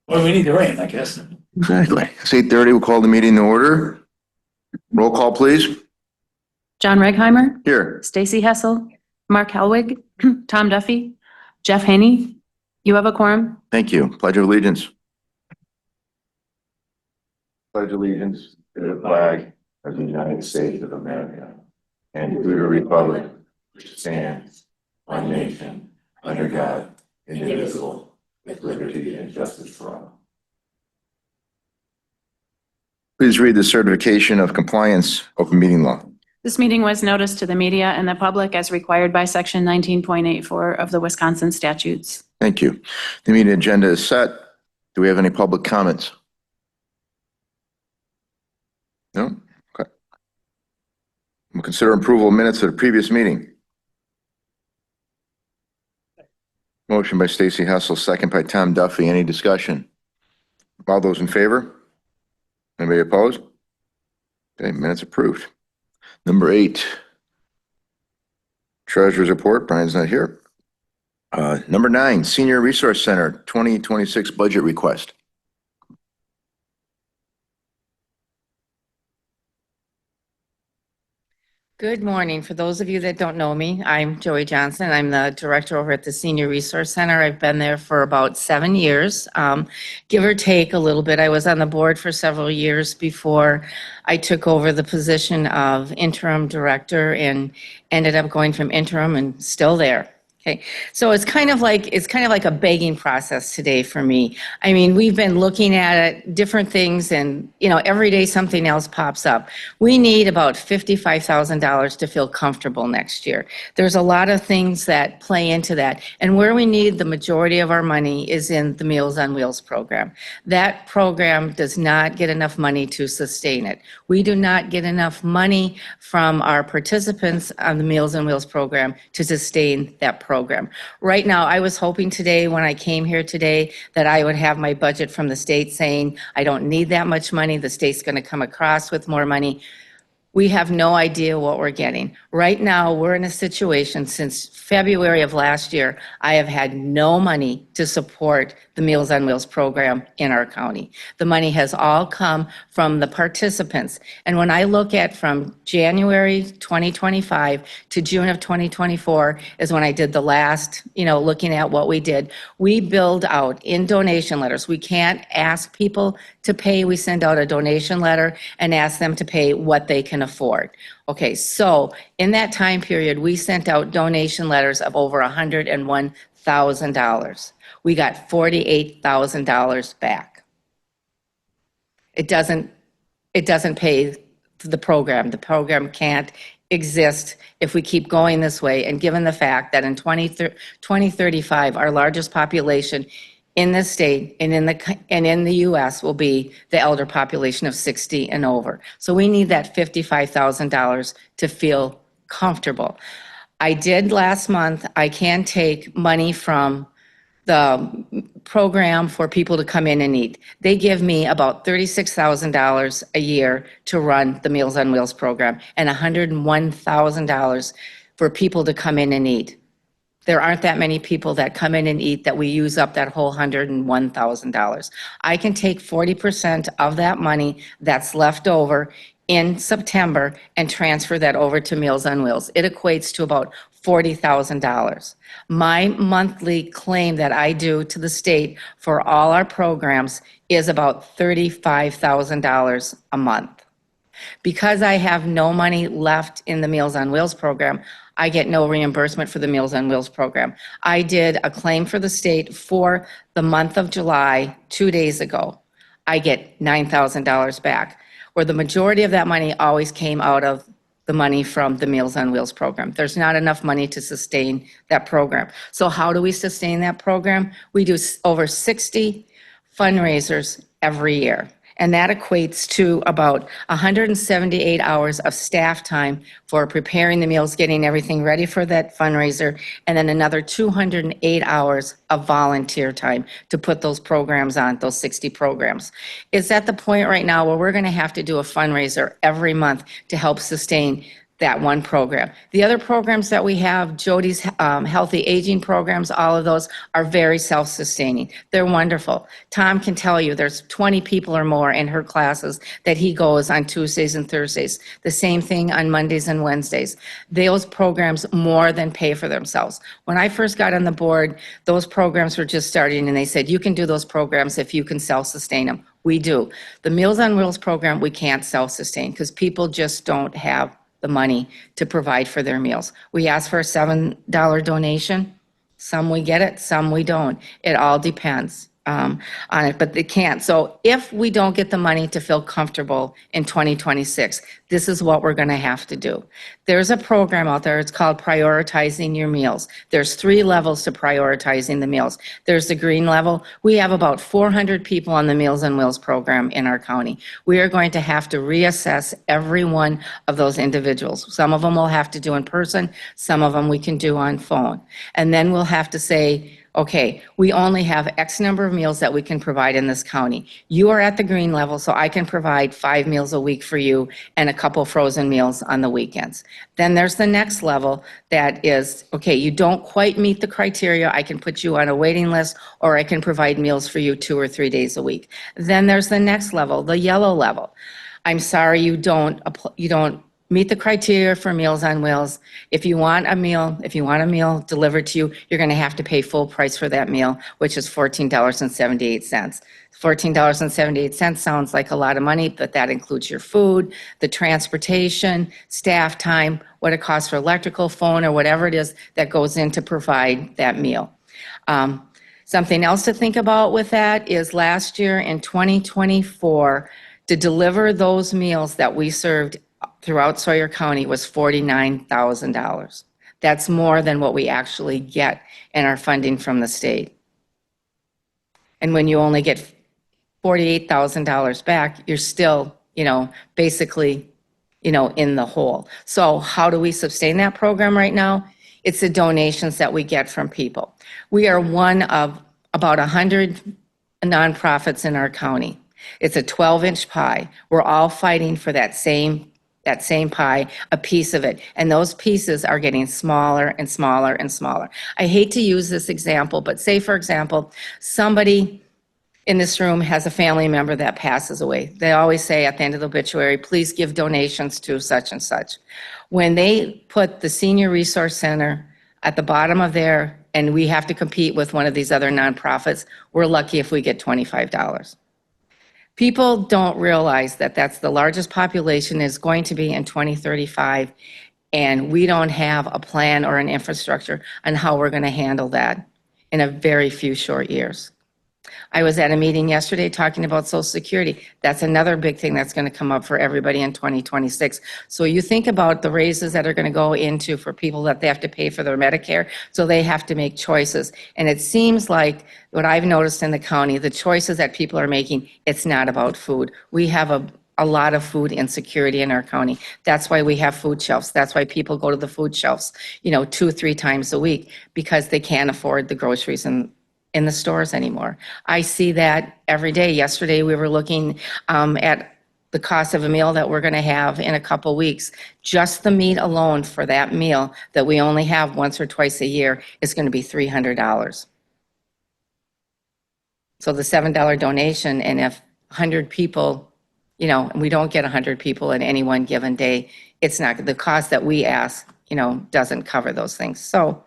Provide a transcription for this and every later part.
Well, we need the rain, I guess. Exactly. It's 8:30. We'll call the meeting to order. Roll call, please. John Regheimer, Here. Stacy Hessel, Mark Helwig, Tom Duffy, Jeff Haney. You have a quorum? Thank you. Pledge of allegiance. Pledge allegiance to the flag of the United States of America and to the republic which stands one nation under God, indivisible, with liberty and justice for all. Please read the certification of compliance, open meeting law. This meeting was noticed to the media and the public as required by Section 19.84 of the Wisconsin statutes. Thank you. The meeting agenda is set. Do we have any public comments? No? Okay. We'll consider approval of minutes of the previous meeting. Motion by Stacy Hessel, second by Tom Duffy. Any discussion? All those in favor? Anybody opposed? Okay, minutes approved. Number 8, Treasurer's Report. Brian's not here. Number 9, Senior Resource Center 2026 budget request. Good morning. For those of you that don't know me, I'm Joey Johnson. I'm the director over at the Senior Resource Center. I've been there for about 7 years, give or take a little bit. I was on the board for several years before I took over the position of interim director and ended up going from interim and still there. Okay, so it's kind of like a begging process today for me. I mean, we've been looking at it, different things, and every day something else pops up. We need about $55,000 to feel comfortable next year. There's a lot of things that play into that, and where we need the majority of our money is in the Meals on Wheels program. That program does not get enough money to sustain it. We do not get enough money from our participants on the Meals on Wheels program to sustain that program. Right now, I was hoping today, when I came here today, that I would have my budget from the state saying, I don't need that much money, the state's going to come across with more money. We have no idea what we're getting. Right now, we're in a situation since February of last year, I have had no money to support the Meals on Wheels program in our county. The money has all come from the participants. And when I look at from January 2025 to June of 2024 is when I did the last, looking at what we did. We billed out in donation letters. We can't ask people to pay. We send out a donation letter and ask them to pay what they can afford. Okay, so in that time period, we sent out donation letters of over $101,000. We got $48,000 back. It doesn't pay the program. The program can't exist if we keep going this way. And given the fact that in 2035, our largest population in the state and in the U.S. will be the elder population of 60 and over. So we need that $55,000 to feel comfortable. I did last month. I can take money from the program for people to come in and eat. They give me about $36,000 a year to run the Meals on Wheels program and $101,000 for people to come in and eat. There aren't that many people that come in and eat that we use up that whole $101,000. I can take 40% of that money that's left over in September and transfer that over to Meals on Wheels. It equates to about $40,000. My monthly claim that I do to the state for all our programs is about $35,000 a month. Because I have no money left in the Meals on Wheels program, I get no reimbursement for the Meals on Wheels program. I did a claim for the state for the month of July 2 days ago. I get $9,000 back, where the majority of that money always came out of the money from the Meals on Wheels program. There's not enough money to sustain that program. So how do we sustain that program? We do over 60 fundraisers every year. And that equates to about 178 hours of staff time for preparing the meals, getting everything ready for that fundraiser, and then another 208 hours of volunteer time to put those programs on, those 60 programs. It's at the point right now where we're going to have to do a fundraiser every month to help sustain that one program. The other programs that we have, Jody's Healthy Aging programs, all of those are very self-sustaining. They're wonderful. Tom can tell you there's 20 people or more in her classes that he goes on Tuesdays and Thursdays. The same thing on Mondays and Wednesdays. Those programs more than pay for themselves. When I first got on the board, those programs were just starting and they said, you can do those programs if you can self-sustain them. We do. The Meals on Wheels program, we can't self-sustain because people just don't have the money to provide for their meals. We ask for a $7 donation. Some we get it, some we don't. It all depends on it, but they can't. So if we don't get the money to feel comfortable in 2026, this is what we're going to have to do. There's a program out there. It's called Prioritizing Your Meals. There's 3 levels to prioritizing the meals. There's the green level. We have about 400 people on the Meals on Wheels program in our county. We are going to have to reassess every one of those individuals. Some of them we'll have to do in person. Some of them we can do on phone. And then we'll have to say, okay, we only have X number of meals that we can provide in this county. You are at the green level, so I can provide 5 meals a week for you and a couple frozen meals on the weekends. Then there's the next level that is, okay, you don't quite meet the criteria. I can put you on a waiting list, or I can provide meals for you 2 or 3 days a week. Then there's the next level, the yellow level. I'm sorry, you don't meet the criteria for Meals on Wheels. If you want a meal delivered to you, you're going to have to pay full price for that meal, which is $14.78. $14.78 sounds like a lot of money, but that includes your food, the transportation, staff time, what it costs for electrical, phone, or whatever it is that goes in to provide that meal. Something else to think about with that is last year in 2024, to deliver those meals that we served throughout Sawyer County was $49,000. That's more than what we actually get in our funding from the state. And when you only get $48,000 back, you're still, basically, in the hole. So how do we sustain that program right now? It's the donations that we get from people. We are one of about 100 nonprofits in our county. It's a 12-inch pie. We're all fighting for that same pie, a piece of it. And those pieces are getting smaller and smaller and smaller. I hate to use this example, but say, for example, somebody in this room has a family member that passes away. They always say at the end of the obituary, please give donations to such and such. When they put the Senior Resource Center at the bottom of there, and we have to compete with one of these other nonprofits, we're lucky if we get $25. People don't realize that that's the largest population is going to be in 2035, and we don't have a plan or an infrastructure on how we're going to handle that in a very few short years. I was at a meeting yesterday talking about Social Security. That's another big thing that's going to come up for everybody in 2026. So you think about the raises that are going to go into for people that they have to pay for their Medicare, so they have to make choices. And it seems like what I've noticed in the county, the choices that people are making, it's not about food. We have a lot of food insecurity in our county. That's why we have food shelves. That's why people go to the food shelves, 2-3 times a week, because they can't afford the groceries in the stores anymore. I see that every day. Yesterday, we were looking at the cost of a meal that we're going to have in a couple weeks. Just the meat alone for that meal that we only have once or twice a year is going to be $300. So the $7 donation, and if 100 people, and we don't get 100 people in any one given day, it's not, the cost that we ask, doesn't cover those things. So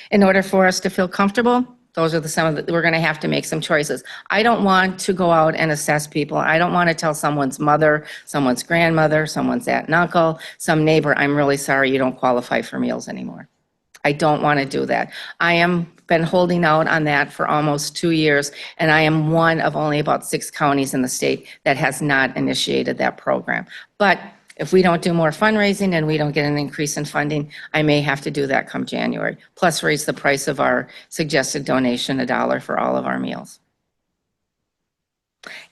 in order for us to feel comfortable, those are we're going to have to make some choices. I don't want to go out and assess people. I don't want to tell someone's mother, someone's grandmother, someone's aunt and uncle, some neighbor, I'm really sorry you don't qualify for meals anymore. I don't want to do that. I am been holding out on that for almost 2 years, and I am one of only about 6 counties in the state that has not initiated that program. But if we don't do more fundraising and we don't get an increase in funding, I may have to do that come January, plus raise the price of our suggested donation $1 for all of our meals.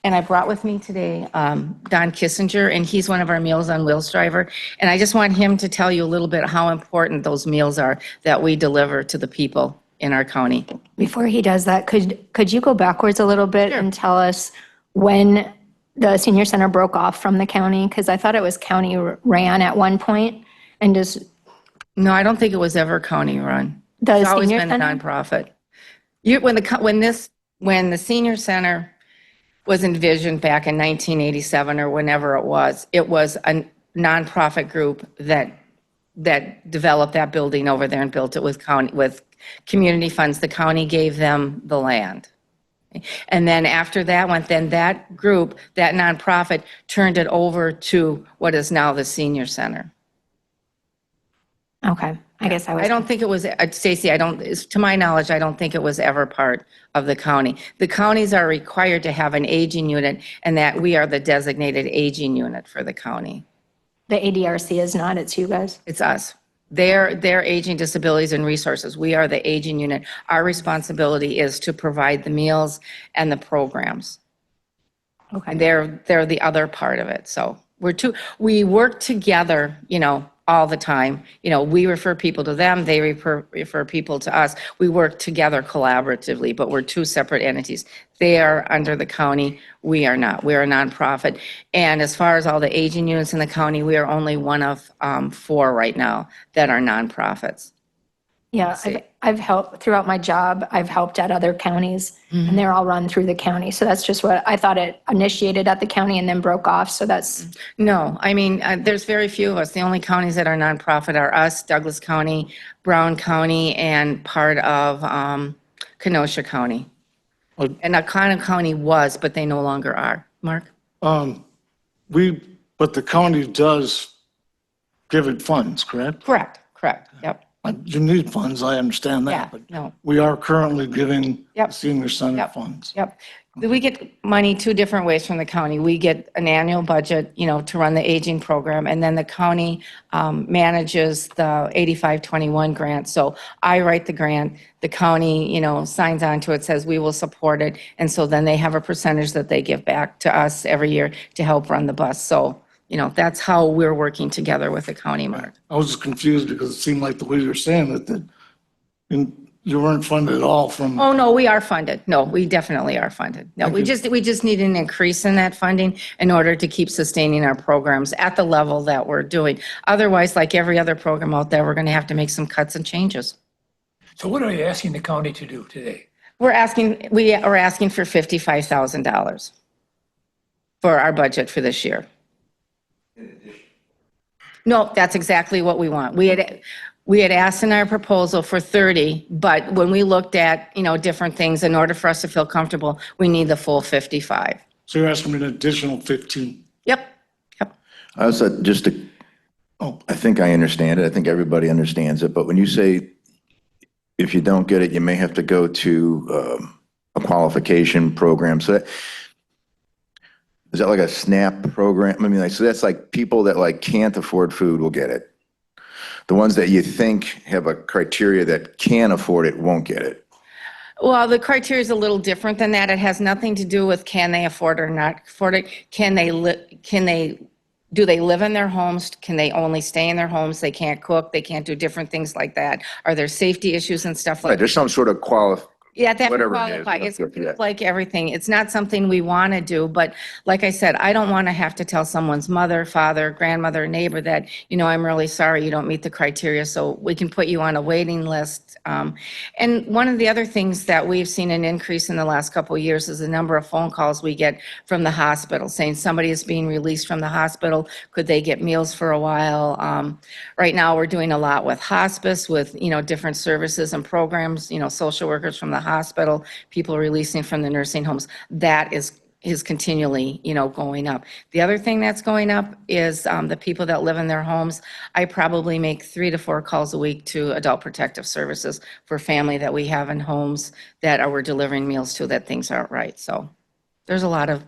And I brought with me today Don Kissinger, and he's one of our Meals on Wheels driver. And I just want him to tell you a little bit how important those meals are that we deliver to the people in our county. Before he does that, could you go backwards a little bit and tell us when the senior center broke off from the county? Because I thought it was county ran at one point, And does No, I don't think it was ever county-run. the It's always senior been a center? nonprofit. When the senior center was envisioned back in 1987 or whenever it was a nonprofit group that developed that building over there and built it with community funds. The county gave them the land. And then after that that group, that nonprofit, turned it over to what is now the senior center. Okay, I guess I was. I don't think it was, Stacy, to my knowledge, I don't think it was ever part of the county. The counties are required to have an aging unit, and that we are the designated aging unit for the county. The ADRC is not, it's you guys. It's us. They're aging, disabilities, and resources. We are the aging unit. Our responsibility is to provide the meals and the programs. Okay. And they're the other part of it. So we work together, all the time. We refer people to them, they refer people to us. We work together collaboratively, but we're two separate entities. They are under the county, we are not. We're a nonprofit. And as far as all the aging units in the county, we are only one of 4 right now that are nonprofits. Yeah, I've helped throughout my job. I've helped at other counties, and they're all run through the county. So that's just what I thought. It initiated at the county and then broke off. So that's No, I mean, there's very few of us. The only counties that are nonprofit are us, Douglas County, Brown County, and part of Kenosha County. Well- And Oconto County was, but they no longer are. Mark? But the county does give it funds, correct? Correct, yep. You need funds, I understand Yeah, that, but no. we are currently giving Yep. the senior center Yep. funds. Yep. We get money 2 different ways from the county. We get an annual budget, to run the aging program, and then the county manages the 8521 grant. So I write the grant, the county, signs on to it, says we will support it, and so then they have a percentage that they give back to us every year to help run the bus. So, that's how we're working together with the county, Mark. I was just confused because it seemed like the way you were saying it, that you weren't funded at all from, Oh, no, we are funded. No, we definitely are funded. No, we just need an increase in that funding in order to keep sustaining our programs at the level that we're doing. Otherwise, like every other program out there, we're going to have to make some cuts and changes. So what are you asking the county to do today? We are asking for $55,000 for our budget for this year. No, that's exactly what we want. We had asked in our proposal for 30, but when we looked at, different things, in order for us to feel comfortable, we need the full 55. so you're asking me an additional 15. Yep. I also, I think I understand it. I think everybody understands it. But when you say if you don't get it, you may have to go to a qualification program. So is that like a SNAP program? I mean, so that's like people that can't afford food will get it. The ones that you think have a criteria that can afford it won't get it. Well, the criteria is a little different than that. It has nothing to do with can they afford it or not afford it. Do they live in their homes? Can they only stay in their homes? They can't cook. They can't do different things like that. Are there safety issues and stuff Right, like that? there's some sort of Yeah, that whatever it is, qualify. yeah, It's yeah. like everything. It's not something we want to do, but like I said, I don't want to have to tell someone's mother, father, grandmother, neighbor that, I'm really sorry you don't meet the criteria, so we can put you on a waiting list. And one of the other things that we've seen an increase in the last couple of years is the number of phone calls we get from the hospital saying somebody is being released from the hospital. Could they get meals for a while? Right now, we're doing a lot with hospice, with, different services and programs, social workers from the hospital, people releasing from the nursing homes. That is continually, going up. The other thing that's going up is the people that live in their homes. I probably make 3 to 4 calls a week to Adult Protective Services for family that we have in homes that we're delivering meals to that things aren't right. So there's a lot of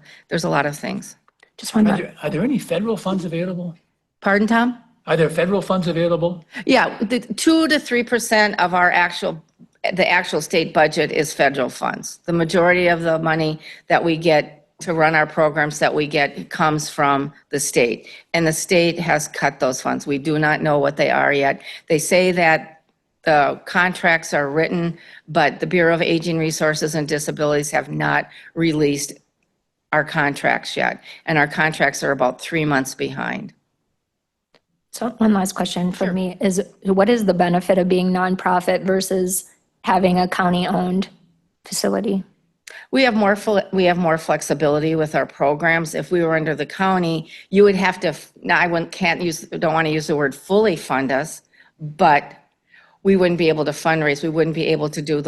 things. just one. Are there any federal funds available? Pardon, Tom? Are there federal funds available? Yeah, the 2 to 3% of the actual state budget is federal funds. The majority of the money that we get to run our programs that we get comes from the state. And the state has cut those funds. We do not know what they are yet. They say that the contracts are written, but the Bureau of Aging Resources and Disabilities have not released our contracts yet. And our contracts are about 3 months behind. So one last question for me is, what is the benefit of being nonprofit versus having a county-owned facility? We have more flexibility with our programs. If we were under the county, you would have to, now I don't want to use the word fully fund us, but we wouldn't be able to fundraise. We wouldn't be able to do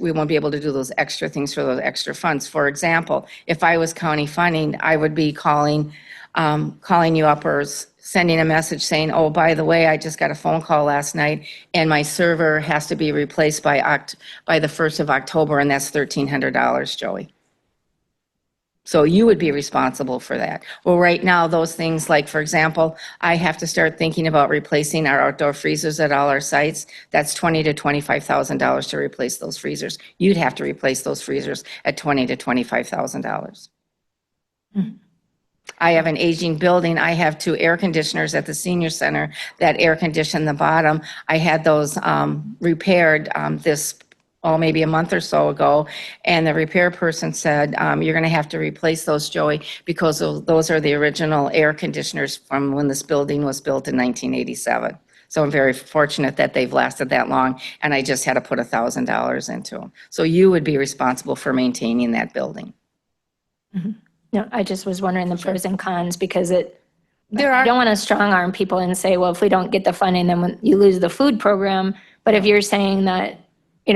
we won't be able to do those extra things for those extra funds. For example, if I was county funding, I would be calling you up or sending a message saying, oh, by the way, I just got a phone call last night and my server has to be replaced by the 1st of October, and that's $1,300, Joey. So you would be responsible for that. Well, right now, those things like, for example, I have to start thinking about replacing our outdoor freezers at all our sites. That's $20,000 to $25,000 to replace those freezers. You'd have to replace those freezers at $20,000 to $25,000. I have an aging building. I have 2 air conditioners at the senior center that air condition the bottom. I had those repaired maybe a month or so ago, and the repair person said, you're going to have to replace those, Joey, because those are the original air conditioners from when this building was built in 1987. So I'm very fortunate that they've lasted that long, and I just had to put $1,000 into them. So you would be responsible for maintaining that building. No, I just was wondering the pros and cons because I There don't are, want to strong arm people and say, well, if we don't get the funding, then you lose the food program. But if you're saying that,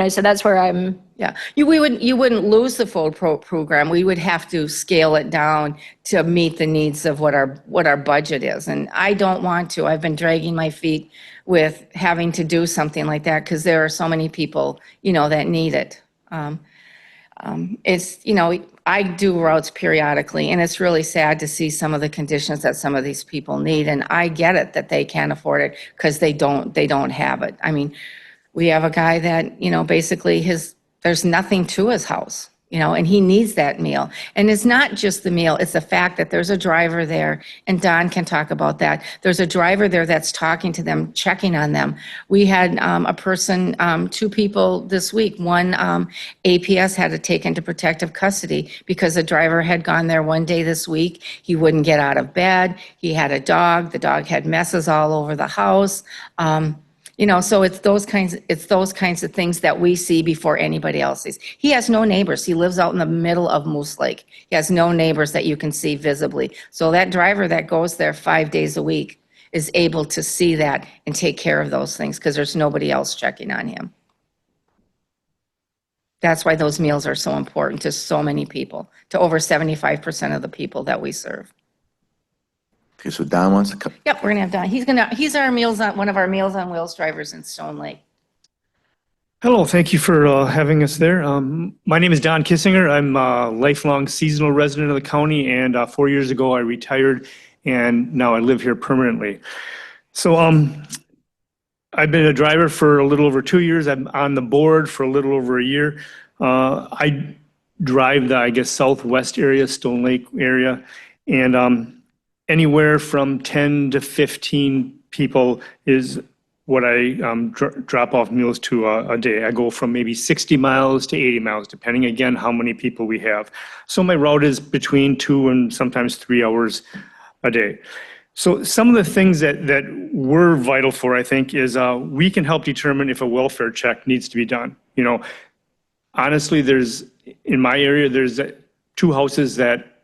so that's where I'm, yeah, you wouldn't lose the food program. We would have to scale it down to meet the needs of what our budget is. And I don't want to. I've been dragging my feet with having to do something like that because there are so many people, that need it. I do routes periodically, and it's really sad to see some of the conditions that some of these people need. And I get it that they can't afford it because they don't have it. I mean, we have a guy that, basically there's nothing to his house, and he needs that meal. And it's not just the meal, it's the fact that there's a driver there, and Don can talk about that. There's a driver there that's talking to them, checking on them. We had a person, 2 people this week. One APS had to take into protective custody because the driver had gone there one day this week. He wouldn't get out of bed. He had a dog. The dog had messes all over the house. So it's those kinds of things that we see before anybody else sees. He has no neighbors. He lives out in the middle of Moose Lake. He has no neighbors that you can see visibly. So that driver that goes there 5 days a week is able to see that and take care of those things because there's nobody else checking on him. That's why those meals are so important to so many people, to over 75% of the people that we serve. Okay, so Don wants to come. Yep, we're gonna have Don. He's one of our Meals on Wheels drivers in Stone Lake. Hello, thank you for having us there. My name is Don Kissinger. I'm a lifelong seasonal resident of the county, and 4 years ago I retired, and now I live here permanently. So I've been a driver for a little over 2 years. I'm on the board for a little over a year. I drive the, southwest area, Stone Lake area, and anywhere from 10 to 15 people is what I drop off meals to a day. I go from maybe 60 miles to 80 miles, depending again how many people we have. So my route is between 2 and sometimes 3 hours a day. So some of the things that we're vital for, I think, is we can help determine if a welfare check needs to be done. Honestly, in my area, there's 2 houses that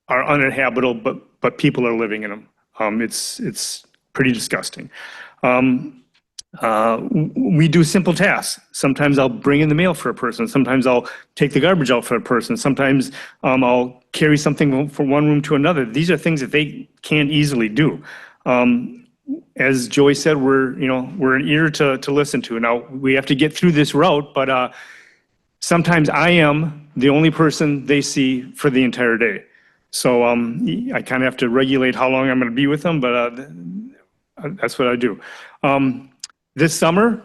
are uninhabitable, but people are living in them. It's pretty disgusting. We do simple tasks. Sometimes I'll bring in the mail for a person. Sometimes I'll take the garbage out for a person. Sometimes I'll carry something from one room to another. These are things that they can't easily do. As Joey said, we're an ear to listen to. Now, we have to get through this route, but sometimes I am the only person they see for the entire day. So I kind of have to regulate how long I'm going to be with them, but that's what I do. This summer,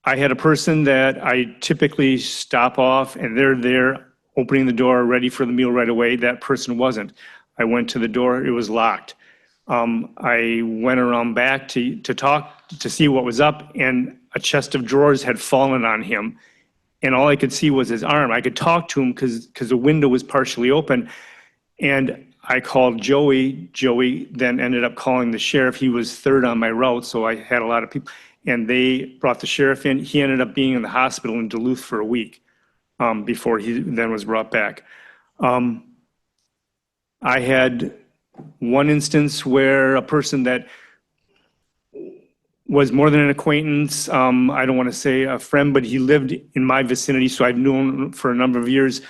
I had a person that I typically stop off, and they're there opening the door, ready for the meal right away. That person wasn't. I went to the door, it was locked. I went around back to talk, to see what was up, and a chest of drawers had fallen on him, and all I could see was his arm. I could talk to him because the window was partially open. And I called Joey. Joey then ended up calling the sheriff. He was third on my route, so I had a lot of people. And they brought the sheriff in. He ended up being in the hospital in Duluth for a week before he then was brought back. I had one instance where a person that was more than an acquaintance, I don't want to say a friend, but he lived in my vicinity, so I've known him for a number of years,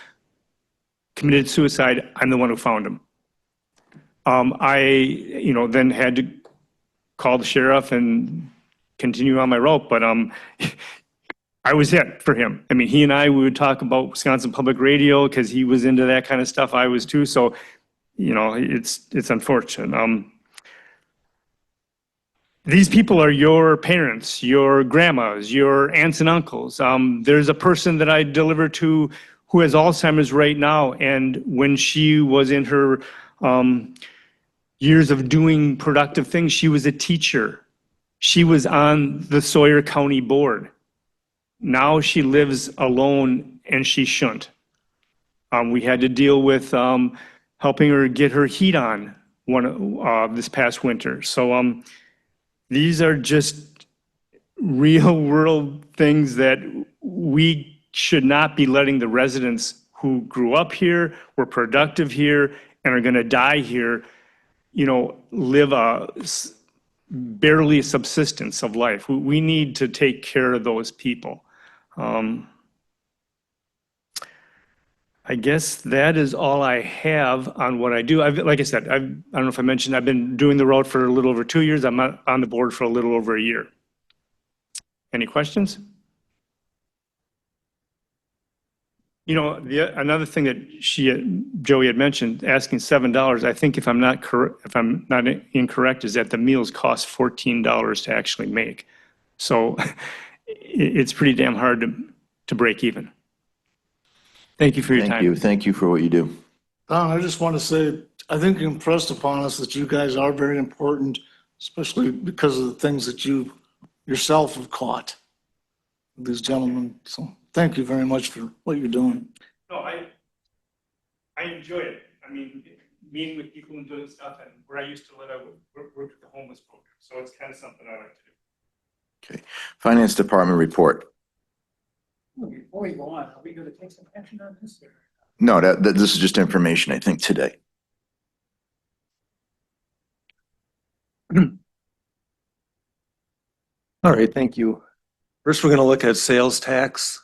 committed suicide. I'm the one who found him. I, then had to call the sheriff and continue on my route, but I was it for him. I mean, he and I, we would talk about Wisconsin Public Radio because he was into that kind of stuff. I was too. So, it's unfortunate. These people are your parents, your grandmas, your aunts and uncles. There's a person that I deliver to who has Alzheimer's right now, and when she was in her years of doing productive things, she was a teacher. She was on the Sawyer County Board. Now she lives alone, and she shouldn't. We had to deal with helping her get her heat on this past winter. So these are just real world things that we should not be letting the residents who grew up here, were productive here, and are going to die here, live barely a subsistence of life. We need to take care of those people. I guess that is all I have on what I do. Like I said, I don't know if I mentioned, I've been doing the road for a little over 2 years. I'm on the board for a little over a year. Any questions? Another thing that Joey had mentioned, asking $7. I think if I'm not incorrect, is that the meals cost $14 to actually make. So it's pretty damn hard to break even. Thank you for your time. Thank you for what you do. Don, I just want to say, I think you impressed upon us that you guys are very important, especially because of the things that you yourself have caught, these gentlemen. So thank you very much for what you're doing. No, I enjoy it. I mean, meeting with people and doing stuff, and where I used to live, I would work with the homeless program. So it's kind of something I like to do. Okay. Finance Department report. Before we go on, are we going to take some action on this? No, this is just information, I think, today. All right, thank you. First, we're going to look at sales tax.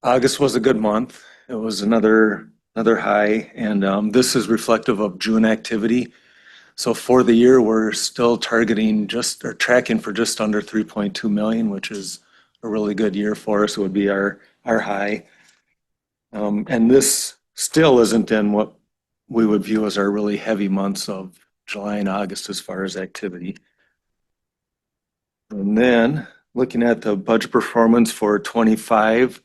August was a good month. It was another high, and this is reflective of June activity. So for the year, we're still tracking for just under 3.2 million, which is a really good year for us. It would be our high. And this still isn't in what we would view as our really heavy months of July and August as far as activity. And then looking at the budget performance for 25,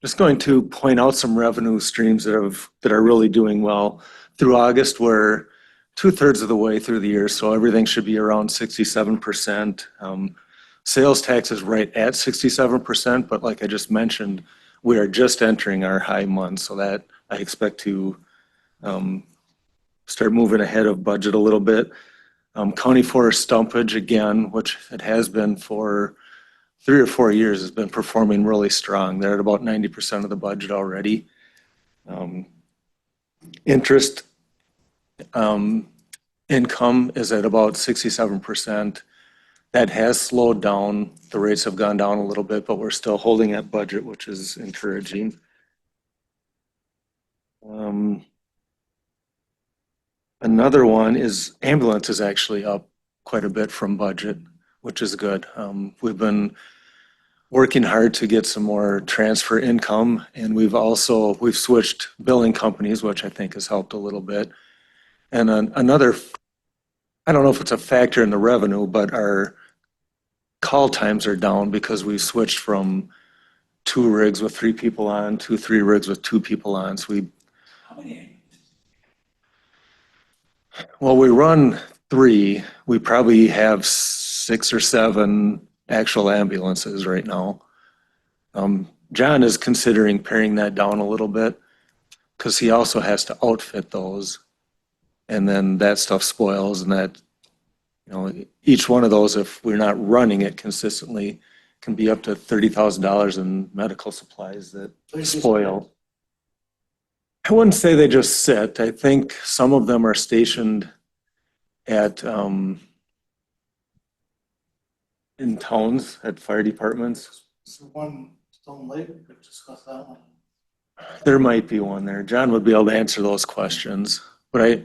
just going to point out some revenue streams that are really doing well. Through August, we're 2/3 of the way through the year, so everything should be around 67%. Sales tax is right at 67%, but like I just mentioned, we are just entering our high month, so that I expect to start moving ahead of budget a little bit. County forest stumpage, again, which it has been for 3 or 4 years, has been performing really strong. They're at about 90% of the budget already. Interest income is at about 67%. That has slowed down. The rates have gone down a little bit, but we're still holding at budget, which is encouraging. Another one is ambulance is actually up quite a bit from budget, which is good. We've been working hard to get some more transfer income, and we've switched billing companies, which I think has helped a little bit. And another, I don't know if it's a factor in the revenue, but our call times are down because we switched from 2 rigs with 3 people on to 3 rigs with 2 people on. So we run 3. We probably have 6 or 7 actual ambulances right now. John is considering paring that down a little bit. because he also has to outfit those. And then that stuff spoils and that, each one of those, if we're not running it consistently, can be up to $30,000 in medical supplies that spoil. I wouldn't say they just sit. I think some of them are stationed at, in towns, at fire departments. So one Stone Lake, we could discuss that one. There might be one there. John would be able to answer those questions. But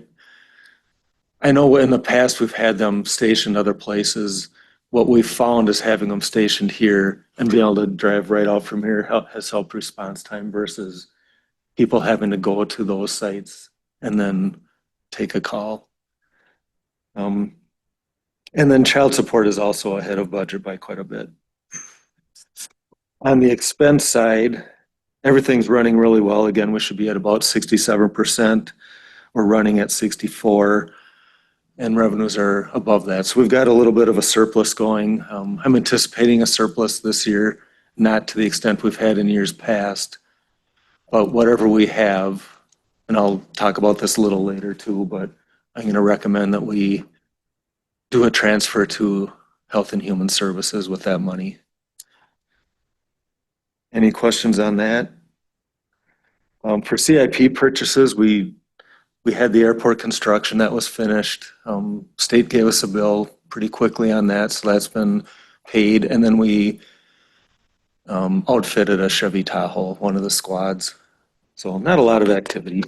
I know in the past we've had them stationed other places. What we've found is having them stationed here and being able to drive right out from here has helped response time versus people having to go to those sites and then take a call. And then child support is also ahead of budget by quite a bit. On the expense side, everything's running really well. Again, we should be at about 67%. We're running at 64%, and revenues are above that. So we've got a little bit of a surplus going. I'm anticipating a surplus this year, not to the extent we've had in years past, but whatever we have, and I'll talk about this a little later too, but I'm going to recommend that we do a transfer to Health and Human Services with that money. Any questions on that? For CIP purchases, we had the airport construction that was finished. State gave us a bill pretty quickly on that, so that's been paid. And then we outfitted a Chevy Tahoe, one of the squads. So not a lot of activity.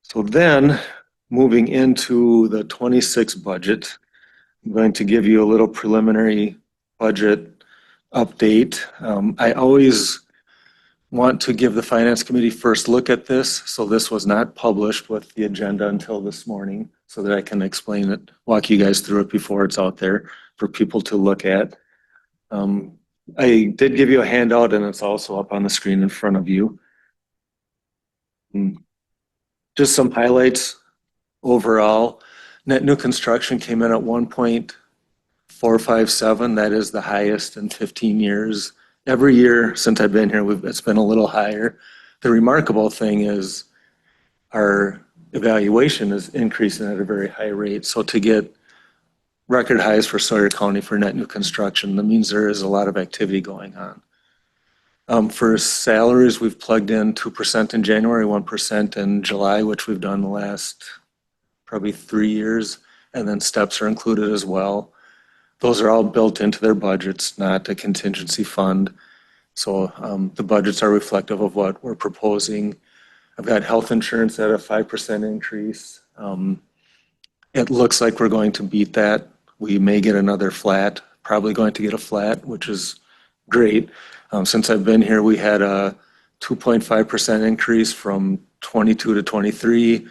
So then, moving into the 26 budget, I'm going to give you a little preliminary budget update. I always want to give the Finance Committee first look at this. So this was not published with the agenda until this morning so that I can explain it, walk you guys through it before it's out there for people to look at. I did give you a handout and it's also up on the screen in front of you. Just some highlights overall. Net new construction came in at 1.457. That is the highest in 15 years. Every year since I've been here, it's been a little higher. The remarkable thing is our evaluation is increasing at a very high rate. So to get record highs for Sawyer County for net new construction, that means there is a lot of activity going on. For salaries, we've plugged in 2% in January, 1% in July, which we've done the last probably 3 years, and then steps are included as well. Those are all built into their budgets, not a contingency fund. So the budgets are reflective of what we're proposing. I've got health insurance at a 5% increase. It looks like we're going to beat that. We may get another flat, probably going to get a flat, which is great. Since I've been here, we had a 2.5% increase from 22 to 23.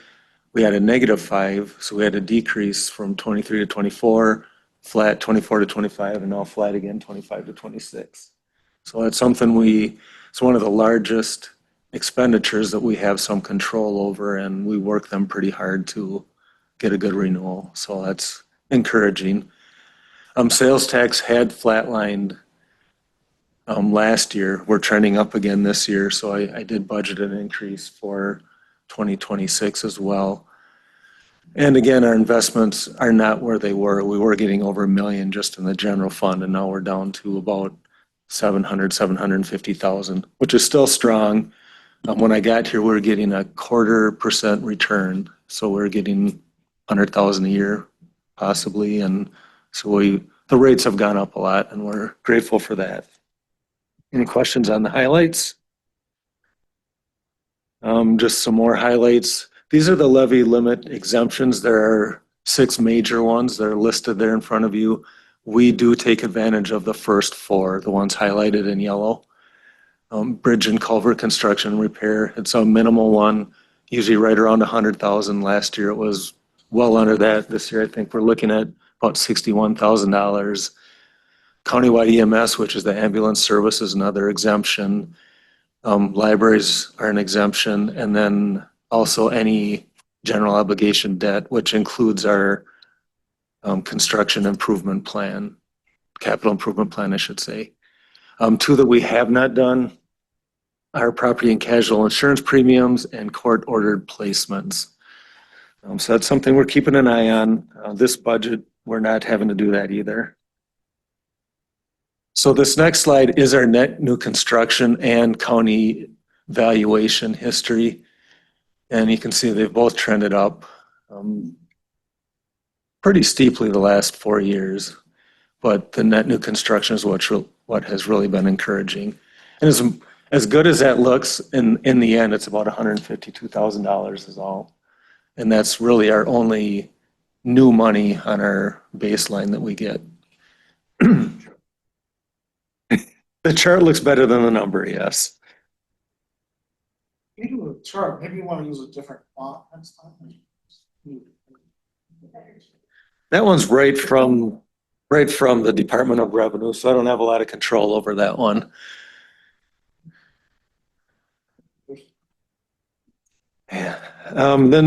We had a -5, so we had a decrease from 23 to 24, flat 24 to 25, and now flat again 25 to 26. So that's something it's one of the largest expenditures that we have some control over, and we work them pretty hard to get a good renewal. So that's encouraging. Sales tax had flatlined last year. We're trending up again this year, so I did budget an increase for 2026 as well. And again, our investments are not where they were. We were getting over $1 million just in the general fund, and now we're down to about 750,000, which is still strong. When I got here, we were getting a 0.25% return, so we're getting 100,000 a year possibly, and so the rates have gone up a lot, and we're grateful for that. Any questions on the highlights? Just some more highlights. These are the levy limit exemptions. There are 6 major ones that are listed there in front of you. We do take advantage of the first 4, the ones highlighted in yellow. Bridge and culvert construction and repair, it's a minimal one, usually right around 100,000. Last year it was well under that. This year I think we're looking at about $61,000. Countywide EMS, which is the ambulance service, is another exemption. Libraries are an exemption, and then also any general obligation debt, which includes our construction improvement plan, capital improvement plan, I should say. 2 that we have not done, our property and casual insurance premiums and court-ordered placements. So that's something we're keeping an eye on. This budget, we're not having to do that either. So this next slide is our net new construction and county valuation history. And you can see they've both trended up pretty steeply the last 4 years. But the net new construction is what has really been encouraging. And as good as that looks, in the end, it's about $152,000 is all. And that's really our only new money on our baseline that we get. The chart looks better than the number, yes. You do a chart, maybe you want to use a different font next time. That one's right from the Department of Revenue, so I don't have a lot of control over that one. Yeah.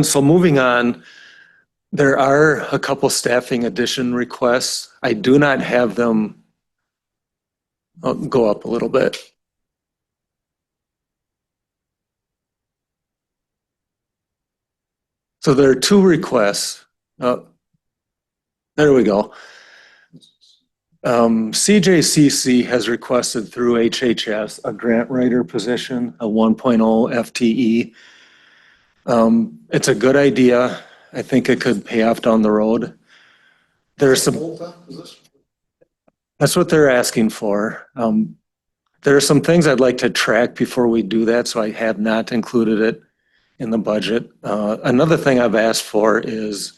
So moving on, there are a couple staffing addition requests. I do not have them. I'll go up a little bit. So there are two requests. There we go. CJCC has requested through HHS a grant writer position, a 1.0 FTE. It's a good idea. I think it could pay off down the road. There's some, that's what they're asking for. There are some things I'd like to track before we do that, so I have not included it in the budget. Another thing I've asked for is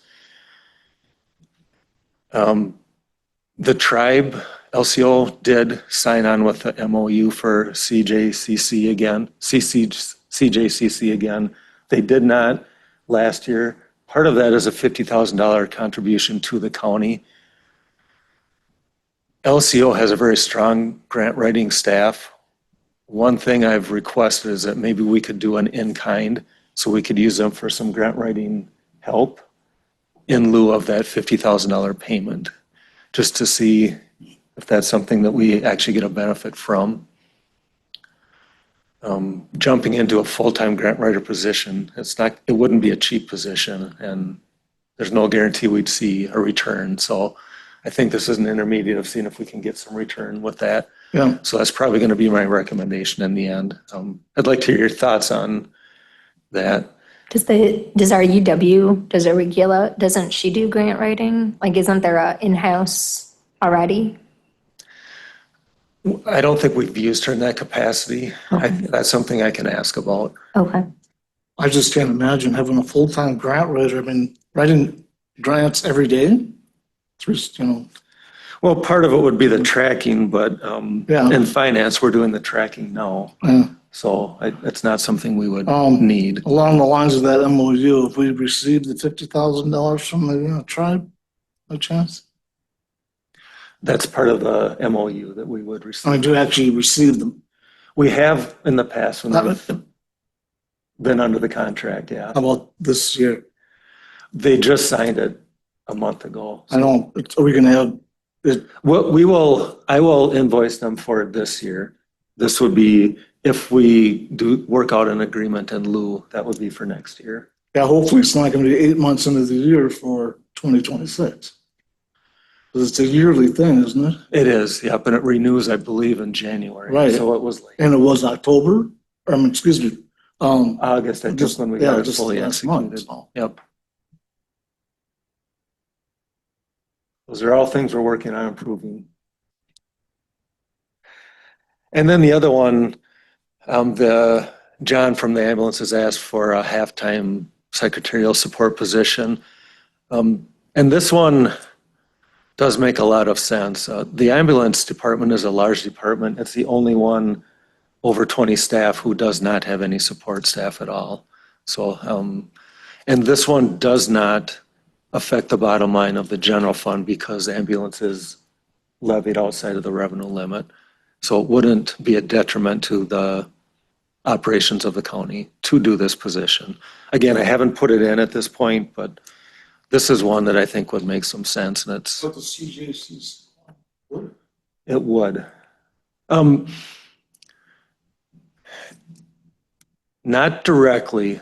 the tribe, LCO did sign on with the MOU for CJCC again, CJCC again. They did not last year. Part of that is a $50,000 contribution to the county. LCO has a very strong grant writing staff. One thing I've requested is that maybe we could do an in-kind, so we could use them for some grant writing help in lieu of that $50,000 payment, just to see if that's something that we actually get a benefit from. Jumping into a full-time grant writer position, it wouldn't be a cheap position, and there's no guarantee we'd see a return. So I think this is an intermediate of seeing if we can get some return with that. Yeah. So that's probably going to be my recommendation in the end. I'd like to hear your thoughts on that. Does our UW, doesn't she do grant writing? Like, isn't there a in-house already? I don't think we've used her in that capacity. That's something I can ask about. Okay. I just can't imagine having a full-time grant writer. I mean, writing grants every day. Through, Well, part of it would be the tracking, but Yeah. in finance, we're doing the tracking now. Yeah. So it's not something we would Um, need. Along the lines of that MOU, if we received the $50,000 from the tribe, by chance? That's part of the MOU that we would I mean, receive. do actually receive them? We have in the past when How we've been under the contract, yeah. about this year? They just signed it a month ago. I don't, are we gonna have, I will invoice them for it this year. This would be, if we do work out an agreement in lieu, that would be for next year. yeah, hopefully it's not gonna be 8 months into the year for 2026. Because it's a yearly thing, isn't it? It is, yep, and it renews, I believe, in January. Right. So it was late. And it was October, excuse me. August, I think, Just- when we yeah, got it just fully last month, executed. so. Yep. Those are all things we're working on improving. And then the other one, John from the ambulance has asked for a half-time secretarial support position. And this one does make a lot of sense. The ambulance department is a large department. It's the only one over 20 staff who does not have any support staff at all. So, and this one does not affect the bottom line of the general fund because the ambulance is levied outside of the revenue limit. So it wouldn't be a detriment to the operations of the county to do this position. Again, I haven't put it in at this point, but this is one that I think would make some sense, and it's, But the CJCs. it would. Not directly.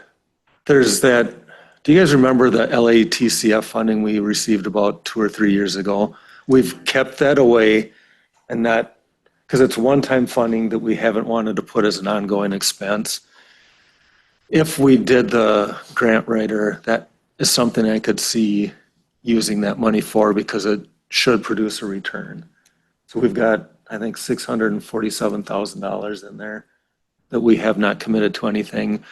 There's that, do you guys remember the LATCF funding we received about 2 or 3 years ago? We've kept that away and not, because it's one-time funding that we haven't wanted to put as an ongoing expense. If we did the grant writer, that is something I could see using that money for because it should produce a return. So we've got, I think, $647,000 in there that we have not committed to anything.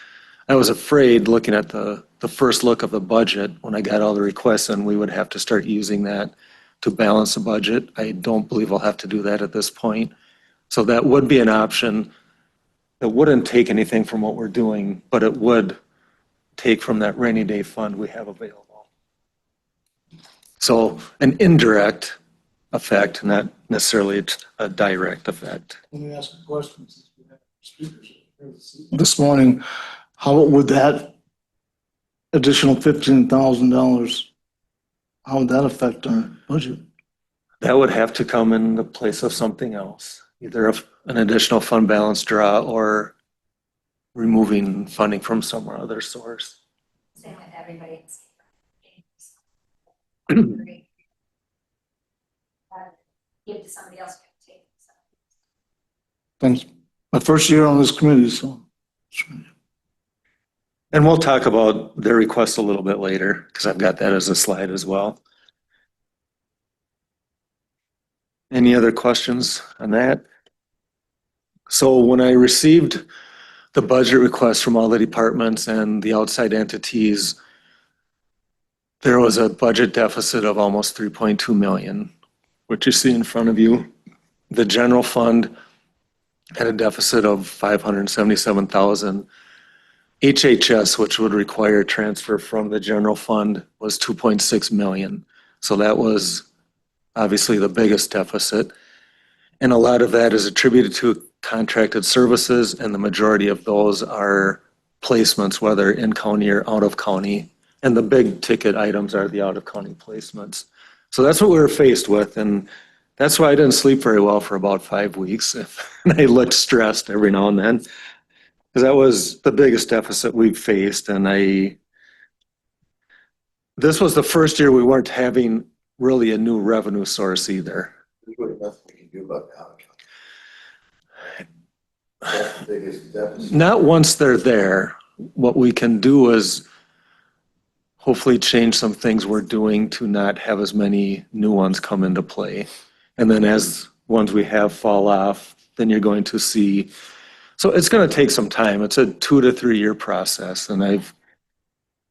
I was afraid, looking at the first look of the budget, when I got all the requests in, we would have to start using that to balance the budget. I don't believe I'll have to do that at this point. So that would be an option that wouldn't take anything from what we're doing, but it would take from that rainy day fund we have available. So an indirect effect, not necessarily a direct effect. Let me ask a question. Since we have speakers this morning, how would that additional $15,000, how would that affect our budget? That would have to come in the place of something else, either an additional fund balance draw or removing funding from some other source. Same with everybody. Give to somebody else. Thanks. My first year on this committee, so. And we'll talk about their request a little bit later, because I've got that as a slide as well. Any other questions on that? So when I received the budget request from all the departments and the outside entities, there was a budget deficit of almost 3.2 million, which you see in front of you. The general fund had a deficit of 577,000. HHS, which would require transfer from the general fund, was 2.6 million. So that was obviously the biggest deficit. And a lot of that is attributed to contracted services, and the majority of those are placements, whether in county or out of county. And the big ticket items are the out of county placements. So that's what we were faced with. And that's why I didn't sleep very well for about 5 weeks. And I looked stressed every now and then, because that was the biggest deficit we've faced. And this was the first year we weren't having really a new revenue source either. There's really nothing we can do about that. That's the biggest deficit. Not once they're there. What we can do is hopefully change some things we're doing to not have as many new ones come into play. And then as ones we have fall off, then you're going to see. So it's going to take some time. It's a 2 to 3 year process. And I've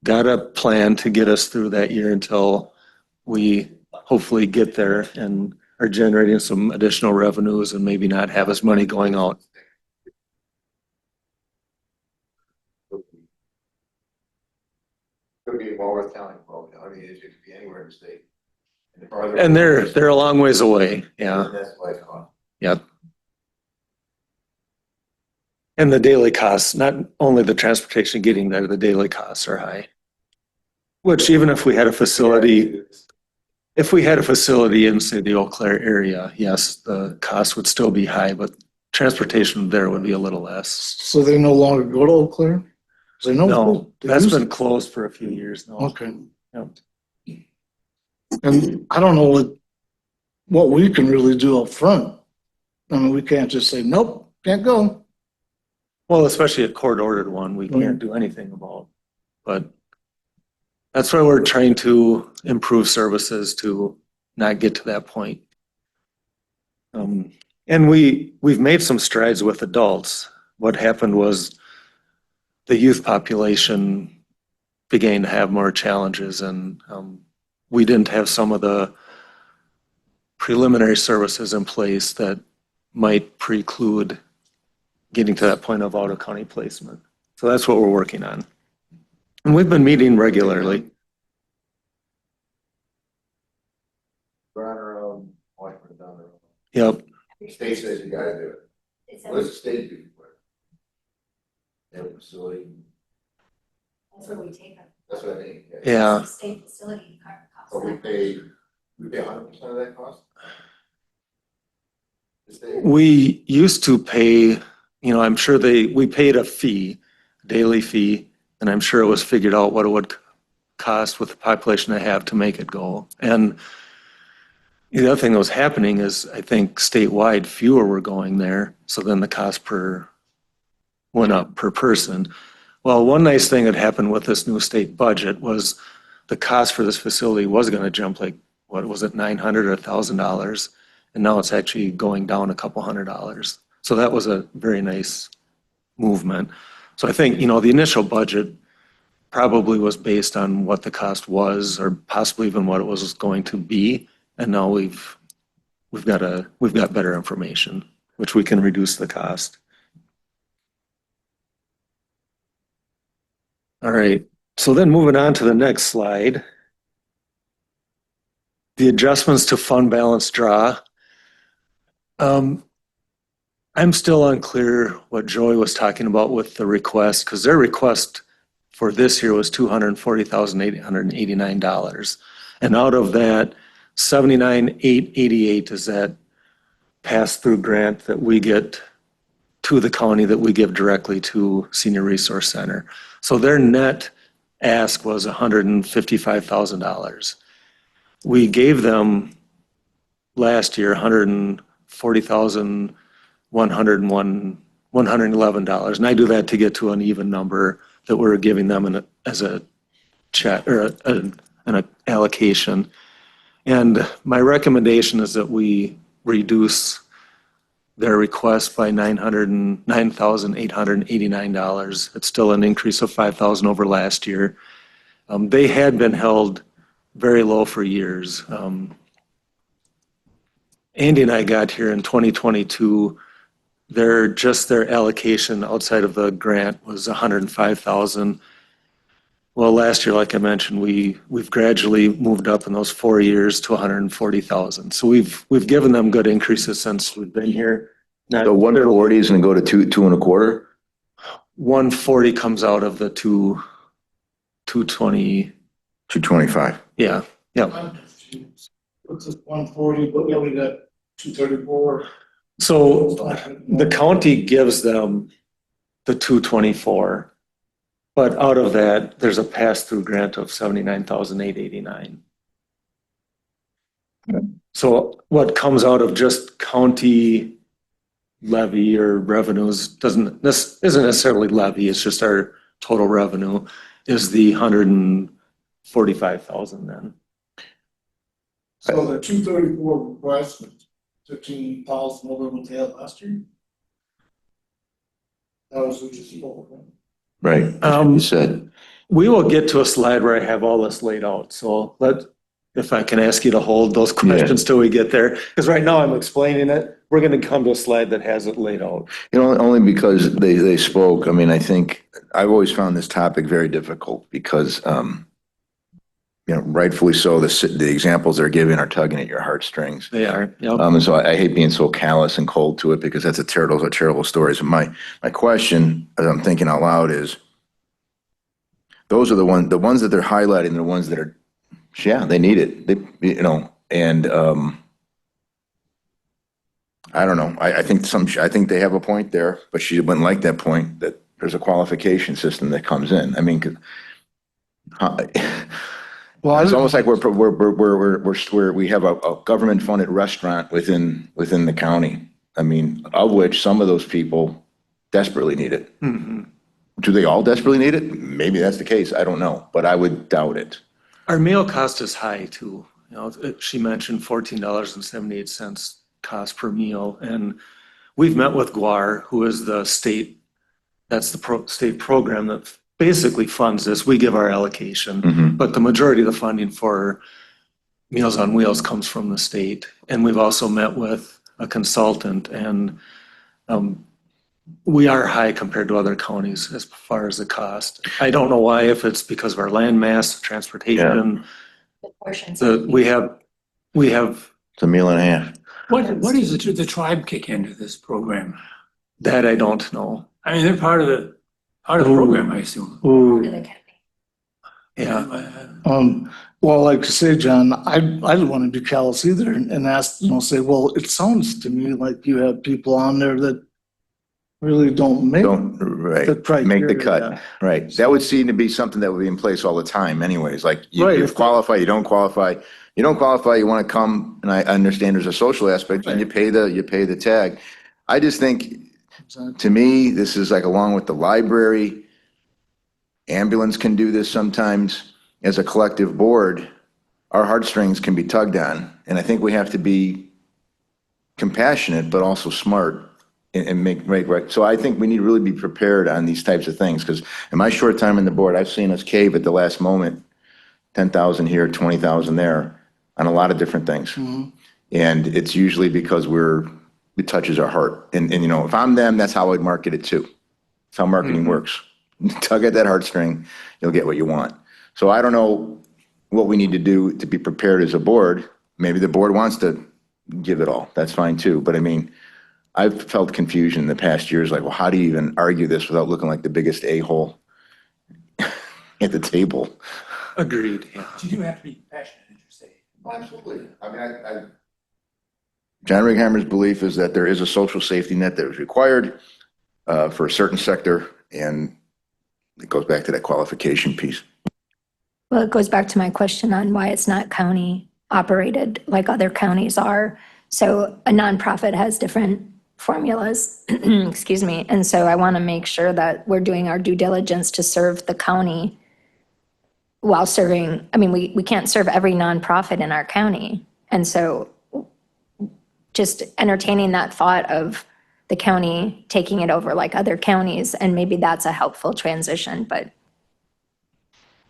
got a plan to get us through that year until we hopefully get there and are generating some additional revenues and maybe not have as money going out. Could be Walworth County, Walworth County, it could be anywhere in the state. And they're a long ways away, yeah. That's why it's gone. Yep. And the daily costs, not only the transportation getting there, the daily costs are high. Which even if we had a facility, in, say, the Eau Claire area, yes, the cost would still be high, but transportation there would be a little less. So they no longer go to Eau Claire? They know. No, they that's used been closed for a few years now. to. Okay. Yep. And I don't know what we can really do up front. I mean, we can't just say, nope, can't go. Well, especially a court-ordered one, we can't do anything about. But that's why we're trying to improve services to not get to that point. And we've made some strides with adults. What happened was the youth population began to have more challenges, and we didn't have some of the preliminary services in place that might preclude getting to that point of out-of-county placement. So that's what we're working on. And we've been meeting regularly. Run around, Washington down the road. Yep. The state says you gotta do it. What does the state do for it? They have a facility, That's where we take them. that's what I mean. Yeah. State facility costs. But we pay 100% of that cost? The state? We used to pay, I'm sure we paid a fee. daily fee, and I'm sure it was figured out what it would cost with the population they have to make it go. And the other thing that was happening is, I think statewide, fewer were going there, so then the cost went up per person. Well, one nice thing that happened with this new state budget was the cost for this facility was gonna jump like, what was it, $900 or $1,000? And now it's actually going down a couple $100. So that was a very nice movement. So I think, the initial budget probably was based on what the cost was, or possibly even what it was going to be. And now we've got better information, which we can reduce the cost. All right, so then moving on to the next slide. The adjustments to fund balance draw. I'm still unclear what Joy was talking about with the request, because their request for this year was $240,889. And out of that, $79,888 is that pass-through grant that we get to the county that we give directly to Senior Resource Center. So their net ask was $155,000. We gave them last year $140,111, and I do that to get to an even number that we're giving them as a check or an allocation. And my recommendation is that we reduce their request by $909,889. It's still an increase of $5,000 over last year. They had been held very low for years. Andy and I got here in 2022. Their allocation outside of the grant was $105,000. Well, last year, like I mentioned, we've gradually moved up in those 4 years to $140,000. So we've given them good increases since we've been here. The 140 is gonna go to two and a quarter? 140 comes out of the 220. 225. Yeah. What's this 140, but yeah, we got 234. So the county gives them the 224, but out of that, there's a pass-through grant of $79,889. So what comes out of just county levy or revenues isn't necessarily levy, it's just our total revenue is the $145,000 then. So the 234 request was 15,000 over what they had last year? That was what you spoke about. Right, you said. We will get to a slide where I have all this laid out, so if I can ask you to hold those questions till we get there, because right now I'm explaining it. We're gonna come to a slide that has it laid out. Only because they spoke. I mean, I think I've always found this topic very difficult because, rightfully so, the examples they're giving are tugging at your heartstrings. They are, yep. And so I hate being so callous and cold to it because that's a terrible story. So my question, as I'm thinking out loud, is those are the ones that they're highlighting, the ones that are, they need it. And I don't know. I think they have a point there, but she wouldn't like that point that there's a qualification system that comes in. I mean, Well, it's almost like we have a government funded restaurant within the county. I mean, of which some of those people desperately need it. Mm-hmm. Do they all desperately need it? Maybe that's the case. I don't know, but I would doubt it. Our meal cost is high too. She mentioned $14.78 cost per meal, and we've met with GWAR, who is the state. That's the state program that basically funds this. We give our allocation, Mhm. but the majority of the funding for Meals on Wheels comes from the state. And we've also met with a consultant, and we are high compared to other counties as far as the cost. I don't know why, if it's because of our land mass, transportation. The portions. We have It's a meal and a half. What does the tribe kick into this program? that I don't know. I mean, they're part of the program, I assume. Ooh, To the county. yeah. Well, like you say, John, I didn't want to be callous either and ask, say, well, it sounds to me like you have people on there that really don't make Don't, the right, make the criteria. cut, right. That would seem to be something that would be in place all the time anyways, like Right, you if- qualify, you don't qualify. You don't qualify, you want to come, and I understand there's a social aspect, and you pay the tag. I just think, to me, this is like along with the library, ambulance can do this sometimes, as a collective board, our heartstrings can be tugged on, and I think we have to be compassionate, but also smart and make right. So I think we need to really be prepared on these types of things, because in my short time in the board, I've seen us cave at the last moment, 10,000 here, 20,000 there, on a lot of different things. And it's usually because it touches our heart. And you know, if I'm them, that's how I'd market it too. That's how marketing works. Tug at that heartstring, you'll get what you want. So I don't know what we need to do to be prepared as a board. Maybe the board wants to give it all. That's fine too. But I mean, I've felt confusion in the past years, like, well, how do you even argue this without looking like the biggest a-hole at the table? Agreed, yeah. But you do have to be passionate, as you say. Absolutely. I mean, John Righeimer's belief is that there is a social safety net that is required for a certain sector, and it goes back to that qualification piece. Well, it goes back to my question on why it's not county operated like other counties are. So a nonprofit has different formulas, excuse me. And so I want to make sure that we're doing our due diligence to serve the county while serving, I mean, we can't serve every nonprofit in our county. And so just entertaining that thought of the county taking it over like other counties, and maybe that's a helpful transition, but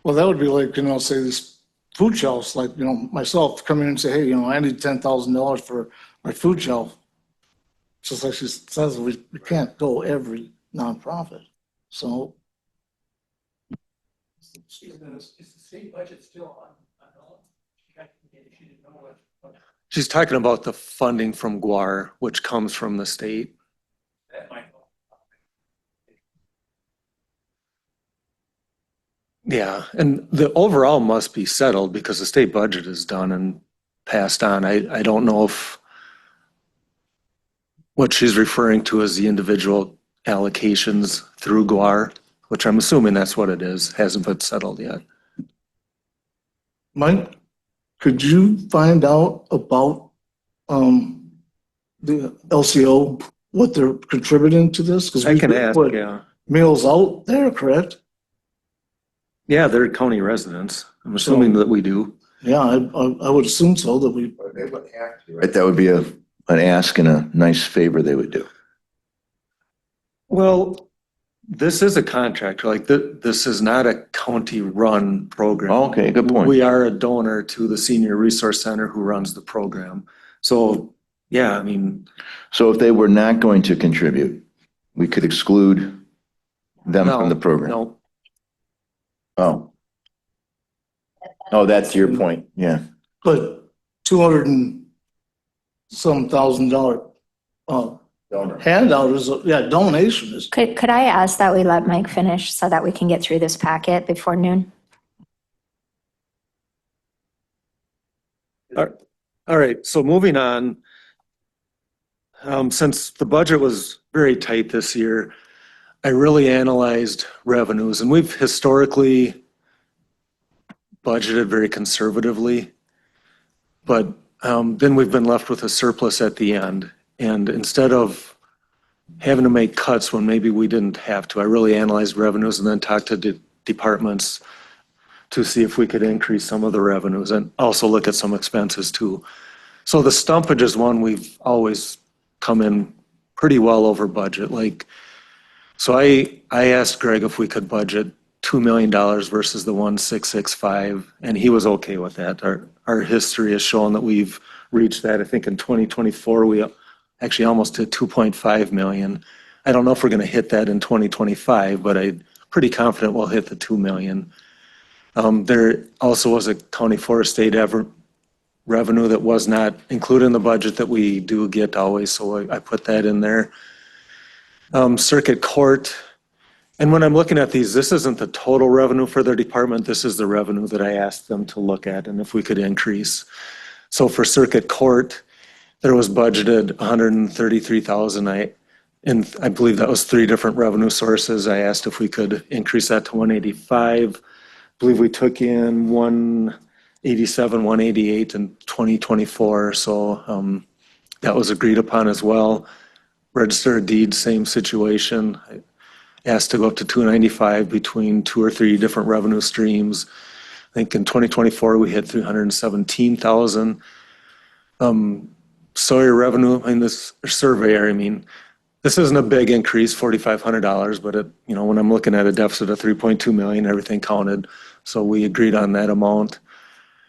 Well, that would be like, you know, say these food shelves, like, you know, myself come in and say, hey, you know, I need $10,000 for my food shelf. Just like she says, we can't go every nonprofit. So, Is the state budget still unknown? She didn't know what She's talking about the funding from GUAR, which comes from the state. that might. Yeah, and the overall must be settled because the state budget is done and passed on. I don't know if what she's referring to as the individual allocations through GUAR, which I'm assuming that's what it is, hasn't been settled yet. Mike, could you find out about the LCO, what they're contributing to this? 'Cause I we can ask, put yeah. Meals out there, correct? Yeah, they're county residents. I'm assuming that we do. Yeah, I would assume so, that we, They would have to. Right, that would be an ask and a nice favor they would do. Well, this is a contract, like this is not a county-run program. Okay, good point. We are a donor to the Senior Resource Center who runs the program. So, yeah, I mean, So if they were not going to contribute, we could exclude them no, from the program? no. Oh. Oh, that's your point, yeah. but 200 and some $1,000 handout is, donation is, could I ask that we let Mike finish so that we can get through this packet before noon? All right, so moving on. Since the budget was very tight this year, I really analyzed revenues, and we've historically budgeted very conservatively. But then we've been left with a surplus at the end. And instead of having to make cuts when maybe we didn't have to, I really analyzed revenues and then talked to departments to see if we could increase some of the revenues and also look at some expenses too. So the stumpage is one we've always come in pretty well over budget. So I asked Greg if we could budget $2 million versus the 1,665, and he was okay with that. Our history has shown that we've reached that. I think in 2024, we actually almost hit 2.5 million. I don't know if we're going to hit that in 2025, but I'm pretty confident we'll hit the 2 million. There also was a county forest aid revenue that was not included in the budget that we do get always, so I put that in there. Circuit Court, and when I'm looking at these, this isn't the total revenue for their department, this is the revenue that I asked them to look at and if we could increase. So for Circuit Court, there was budgeted 133,000. and I believe that was 3 different revenue sources. I asked if we could increase that to 185. I believe we took in 187, 188 in 2024, so that was agreed upon as well. Register of Deeds, same situation. I asked to go up to 295 between 2 or 3 different revenue streams. I think in 2024, we hit 317,000. Sawyer revenue in this surveyor, I mean, this isn't a big increase, $4,500, but it, you know, when I'm looking at a deficit of 3.2 million, everything counted. So we agreed on that amount.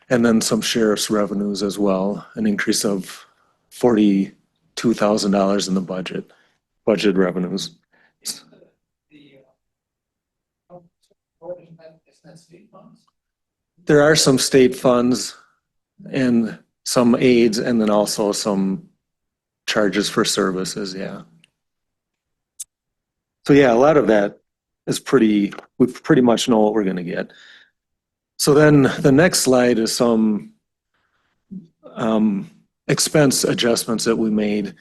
And then some sheriff's revenues as well, an increase of $42,000 in the budget revenues. The, isn't that state funds? There are some state funds and some aids, and then also some charges for services, yeah. So yeah, a lot of that is we pretty much know what we're gonna get. So then the next slide is some expense adjustments that we made.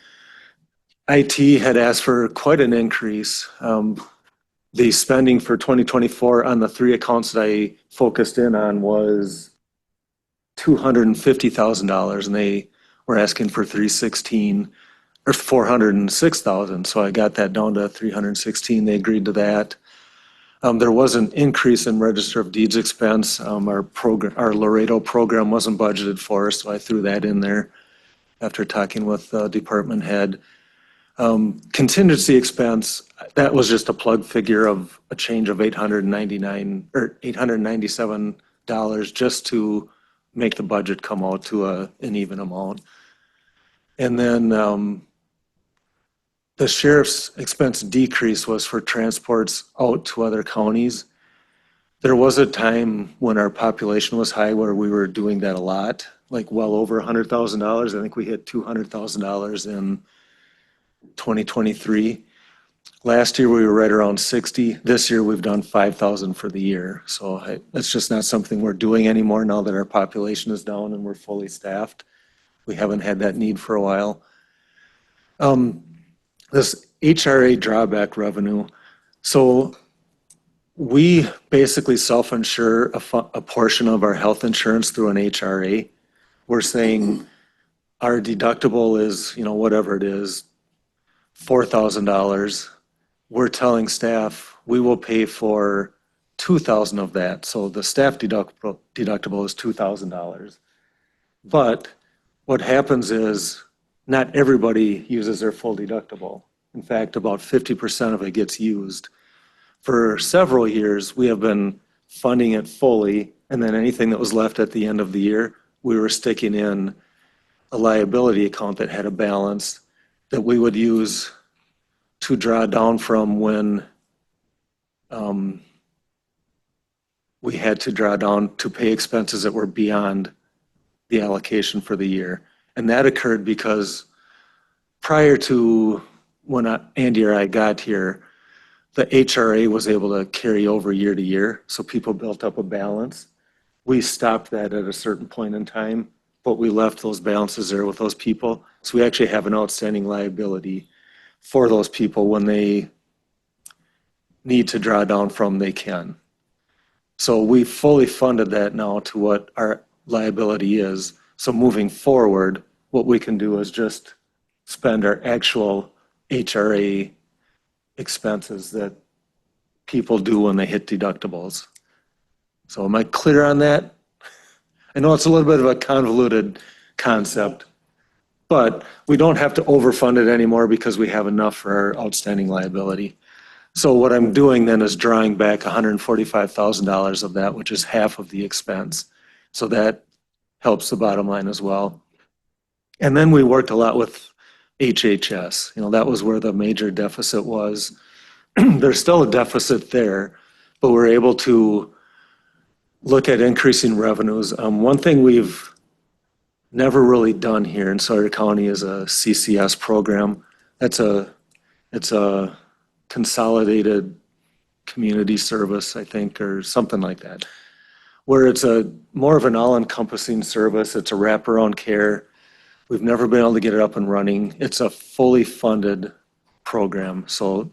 IT had asked for quite an increase. The spending for 2024 on the 3 accounts that I focused in on was $250,000, and they were asking for 316 or 406,000. So I got that down to 316. They agreed to that. There was an increase in Register of Deeds expense. Our Laredo program wasn't budgeted for, so I threw that in there after talking with the department head. Contingency expense, that was just a plug figure of a change of $899 or $897 just to make the budget come out to an even amount. And then the sheriff's expense decrease was for transports out to other counties. There was a time when our population was high where we were doing that a lot, like well over $100,000. I think we hit $200,000 in 2023. Last year we were right around 60. This year we've done 5,000 for the year. So that's just not something we're doing anymore now that our population is down and we're fully staffed. We haven't had that need for a while. This HRA drawback revenue. So we basically self-insure a portion of our health insurance through an HRA. We're saying our deductible is, you know, whatever it is, $4,000. We're telling staff we will pay for $2,000 of that. So the staff deductible is $2,000. But what happens is not everybody uses their full deductible. In fact, about 50% of it gets used. For several years, we have been funding it fully, and then anything that was left at the end of the year, we were sticking in a liability account that had a balance that we would use to draw down from when we had to draw down to pay expenses that were beyond the allocation for the year. And that occurred because prior to when Andy or I got here, the HRA was able to carry over year to year, so people built up a balance. We stopped that at a certain point in time, but we left those balances there with those people. So we actually have an outstanding liability for those people. When they need to draw down from, they can. So we fully funded that now to what our liability is. So moving forward, what we can do is just spend our actual HRA expenses that people do when they hit deductibles. So am I clear on that? I know it's a little bit of a convoluted concept, but we don't have to overfund it anymore because we have enough for our outstanding liability. So what I'm doing then is drawing back $145,000 of that, which is half of the expense. So that helps the bottom line as well. And then we worked a lot with HHS. You know, that was where the major deficit was. There's still a deficit there, but we're able to look at increasing revenues. One thing we've never really done here in Sawyer County is a CCS program. It's a consolidated community service, I think, or something like that, where it's a more of an all-encompassing service. It's a wraparound care. We've never been able to get it up and running. It's a fully funded program. So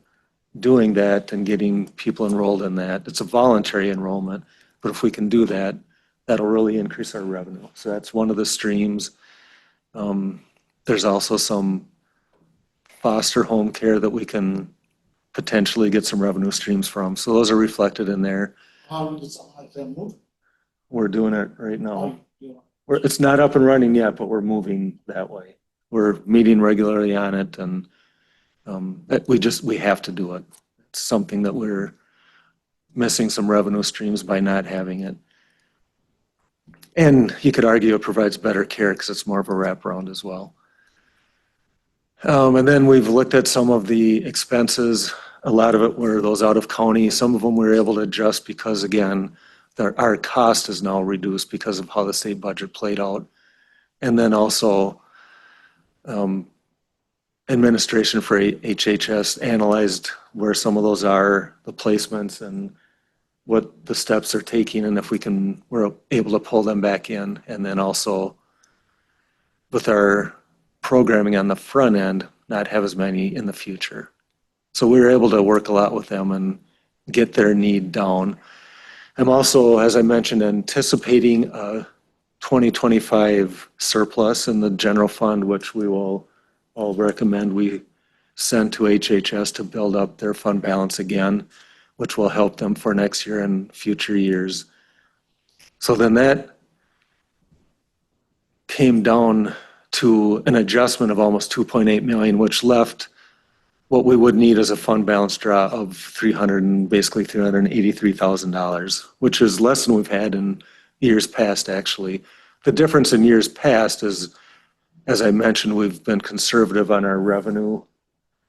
doing that and getting people enrolled in that, it's a voluntary enrollment, but if we can do that, that'll really increase our revenue. So that's one of the streams. There's also some foster home care that we can potentially get some revenue streams from. So those are reflected in there. How did something like that move? We're doing it right now. Yeah. It's not up and running yet, but we're moving that way. We're meeting regularly on it, and we have to do it. It's something that we're missing some revenue streams by not having it. And you could argue it provides better care because it's more of a wraparound as well. And then we've looked at some of the expenses. A lot of it were those out of county. Some of them we were able to adjust because, again, our cost is now reduced because of how the state budget played out. And then also administration for HHS analyzed where some of those are, the placements and what the steps they're taking, and if we're able to pull them back in. And then also with our programming on the front end, not have as many in the future. So we were able to work a lot with them and get their need down. I'm also, as I mentioned, anticipating a 2025 surplus in the general fund, which I'll recommend we send to HHS to build up their fund balance again, which will help them for next year and future years. So then that came down to an adjustment of almost 2.8 million, which left what we would need as a fund balance draw of $383,000, which is less than we've had in years past, actually. The difference in years past is, as I mentioned, we've been conservative on our revenue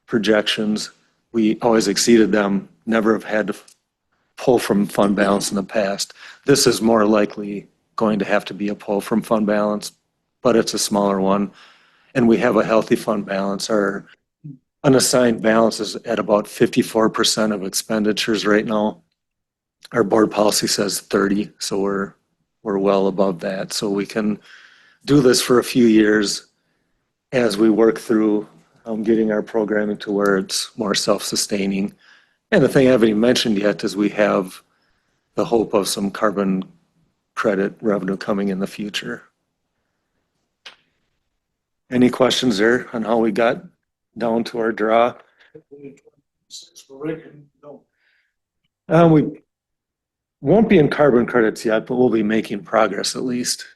projections. We always exceeded them, never have had to pull from fund balance in the past. This is more likely going to have to be a pull from fund balance, but it's a smaller one. And we have a healthy fund balance. Our unassigned balance is at about 54% of expenditures right now. Our board policy says 30, so we're well above that. So we can do this for a few years as we work through getting our programming to where it's more self-sustaining. And the thing I haven't even mentioned yet is we have the hope of some carbon credit revenue coming in the future. Any questions there on how we got down to our draw? We won't be in carbon credits yet, but we'll be making progress at least.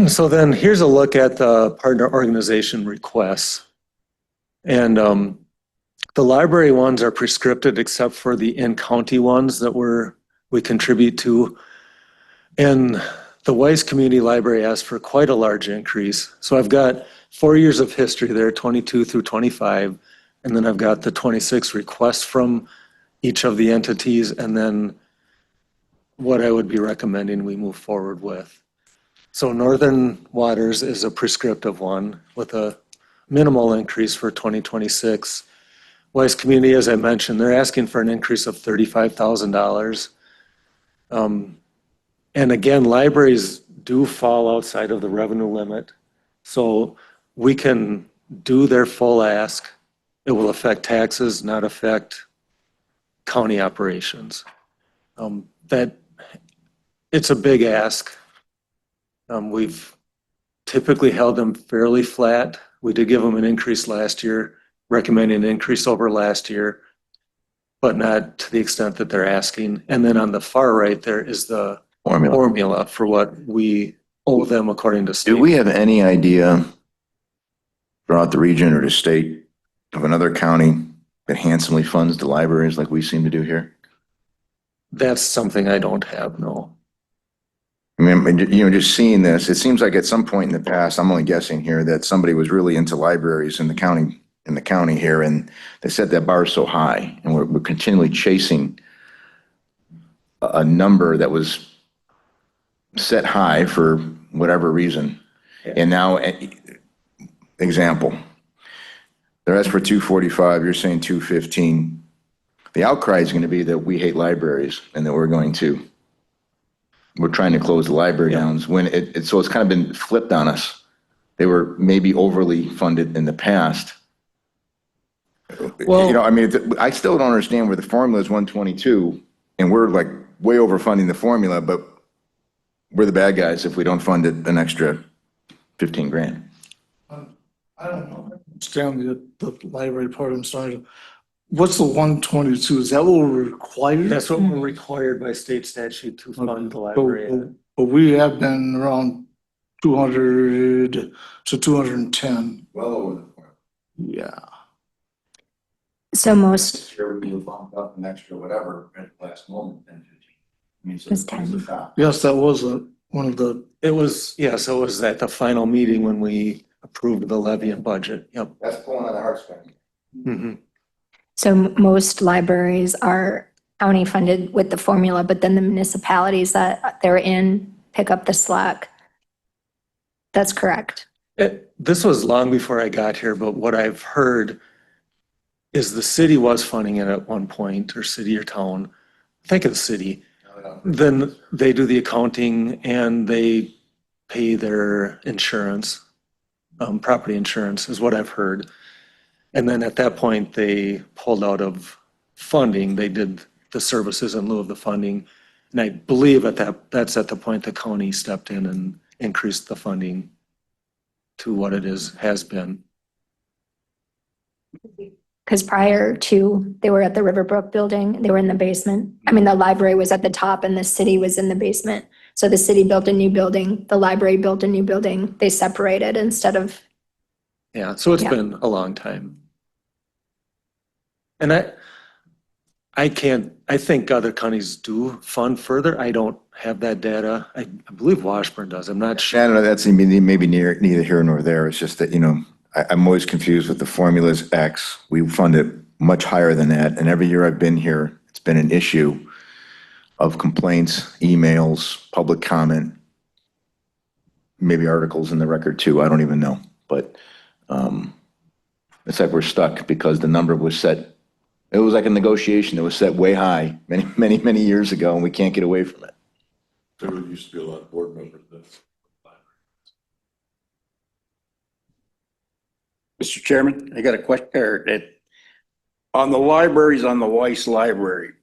So then here's a look at the partner organization requests. And the library ones are prescripted except for the in-county ones that we contribute to. And the Weiss Community Library asked for quite a large increase. So I've got 4 years of history there, 22 through 25. And then I've got the 26 requests from each of the entities, and then what I would be recommending we move forward with. So Northern Waters is a prescriptive one with a minimal increase for 2026. Weiss Community, as I mentioned, they're asking for an increase of $35,000. And again, libraries do fall outside of the revenue limit. So we can do their full ask. It will affect taxes, not affect county operations. It's a big ask. We've typically held them fairly flat. We did give them an increase last year, recommending an increase over last year, but not to the extent that they're asking. And then on the far right, there is the formula for what we owe them according to state. Do we have any idea throughout the region or the state of another county that handsomely funds the libraries like we seem to do here? That's something I don't have, no. I mean, just seeing this, it seems like at some point in the past, I'm only guessing here, that somebody was really into libraries in the county here, and they set that bar so high, and we're continually chasing a number that was set high for whatever reason. Yeah. And now, example, they're asked for 245, you're saying 215. The outcry is going to be that we hate libraries and that we're trying to close the library down. When so it's kind of been flipped on us. They were maybe overly funded in the past. Well- You know, I mean, I still don't understand where the formula is 122 and we're like way overfunding the formula, but we're the bad guys if we don't fund it an extra 15 grand. I don't know. Understand the library part, I'm sorry. What's the 122? Is that what we're required? That's what we're required by state statute to fund the library. But we have been around 200 to 210. Well over the formula. Yeah. So most, This year we bumped up an extra whatever at the last moment, 10, 15. I mean, so It's it's 10. the top. Yes, that was one of the, It was, yeah, so it was at the final meeting when we approved the levy and budget. Yep. That's pulling on the heartstrings. Mhm. so most libraries are county funded with the formula, but then the municipalities that they're in pick up the slack. That's correct. This was long before I got here, but what I've heard is the city was funding it at one point, or city or town. I think it's city. Then they do the accounting and they pay their insurance, property insurance is what I've heard. And then at that point, they pulled out of funding. They did the services in lieu of the funding. And I believe that's at the point the county stepped in and increased the funding to what it has been. Because prior to, they were at the Riverbrook building, they were in the basement. I mean, the library was at the top and the city was in the basement. So the city built a new building, the library built a new building. They separated instead of, Yeah, so it's Yeah. been a long time. And I think other counties do fund further. I don't have that data. I believe Washburn does. I'm not sure. Shannon, that's maybe neither here nor there. It's just that, you know, I'm always confused with the formulas X. We fund it much higher than that. And every year I've been here, it's been an issue of complaints, emails, public comment, maybe articles in the record too. I don't even know. But it's like we're stuck because the number was set. It was like a negotiation that was set way high many years ago, and we can't get away from it. There used to be a lot of board members that. Mr. Chairman, I got a question, on the libraries, on the Weiss Library,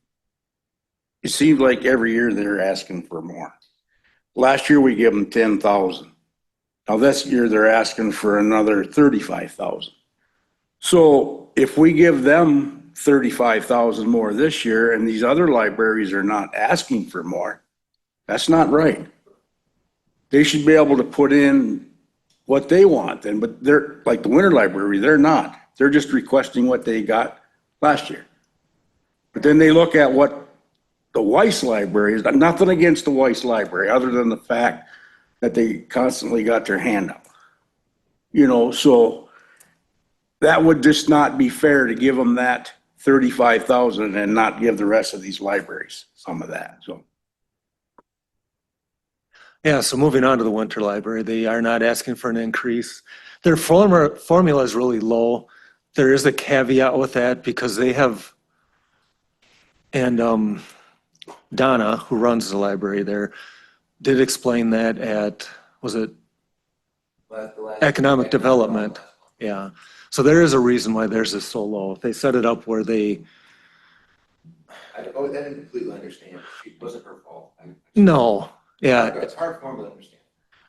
it seems like every year they're asking for more. Last year, we gave them 10,000. Now this year, they're asking for another 35,000. So if we give them 35,000 more this year and these other libraries are not asking for more, that's not right. They should be able to put in what they want, but they're, like the Winter Library, they're not. They're just requesting what they got last year. But then they look at what the Weiss Library is, nothing against the Weiss Library, other than the fact that they constantly got their hand up. You know, so that would just not be fair to give them that 35,000 and not give the rest of these libraries some of that, so. Yeah, so moving on to the Winter Library, they are not asking for an increase. Their formula is really low. There is a caveat with that because they have, and Donna, who runs the library there, did explain that at, was it Economic Development? Yeah, so there is a reason why theirs is so low. They set it up where they, I didn't completely understand. It wasn't her fault. no, yeah. It's hard for me to understand.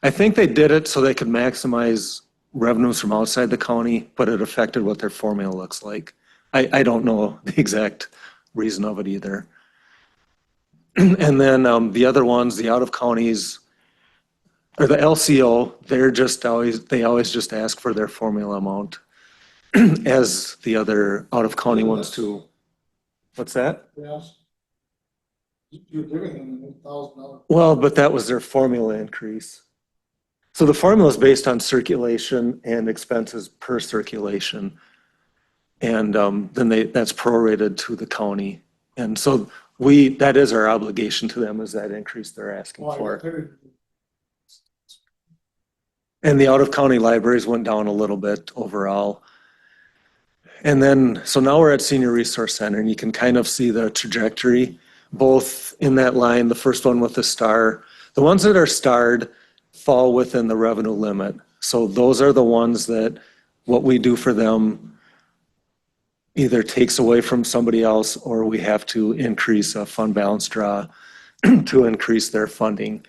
I think they did it so they could maximize revenues from outside the county, but it affected what their formula looks like. I don't know the exact reason of it either. And then the other ones, the out of counties, or the LCO, they always just ask for their formula amount as the other out of county ones too. What's that? yes. You're giving them $1,000. Well, but that was their formula increase. So the formula is based on circulation and expenses per circulation. And then that's prorated to the county. And so that is our obligation to them, is that increase they're asking for. And the out-of-county libraries went down a little bit overall. And then, so now we're at Senior Resource Center, and you can kind of see the trajectory, both in that line, the first one with the star. The ones that are starred fall within the revenue limit. So those are the ones that what we do for them either takes away from somebody else or we have to increase a fund balance draw to increase their funding.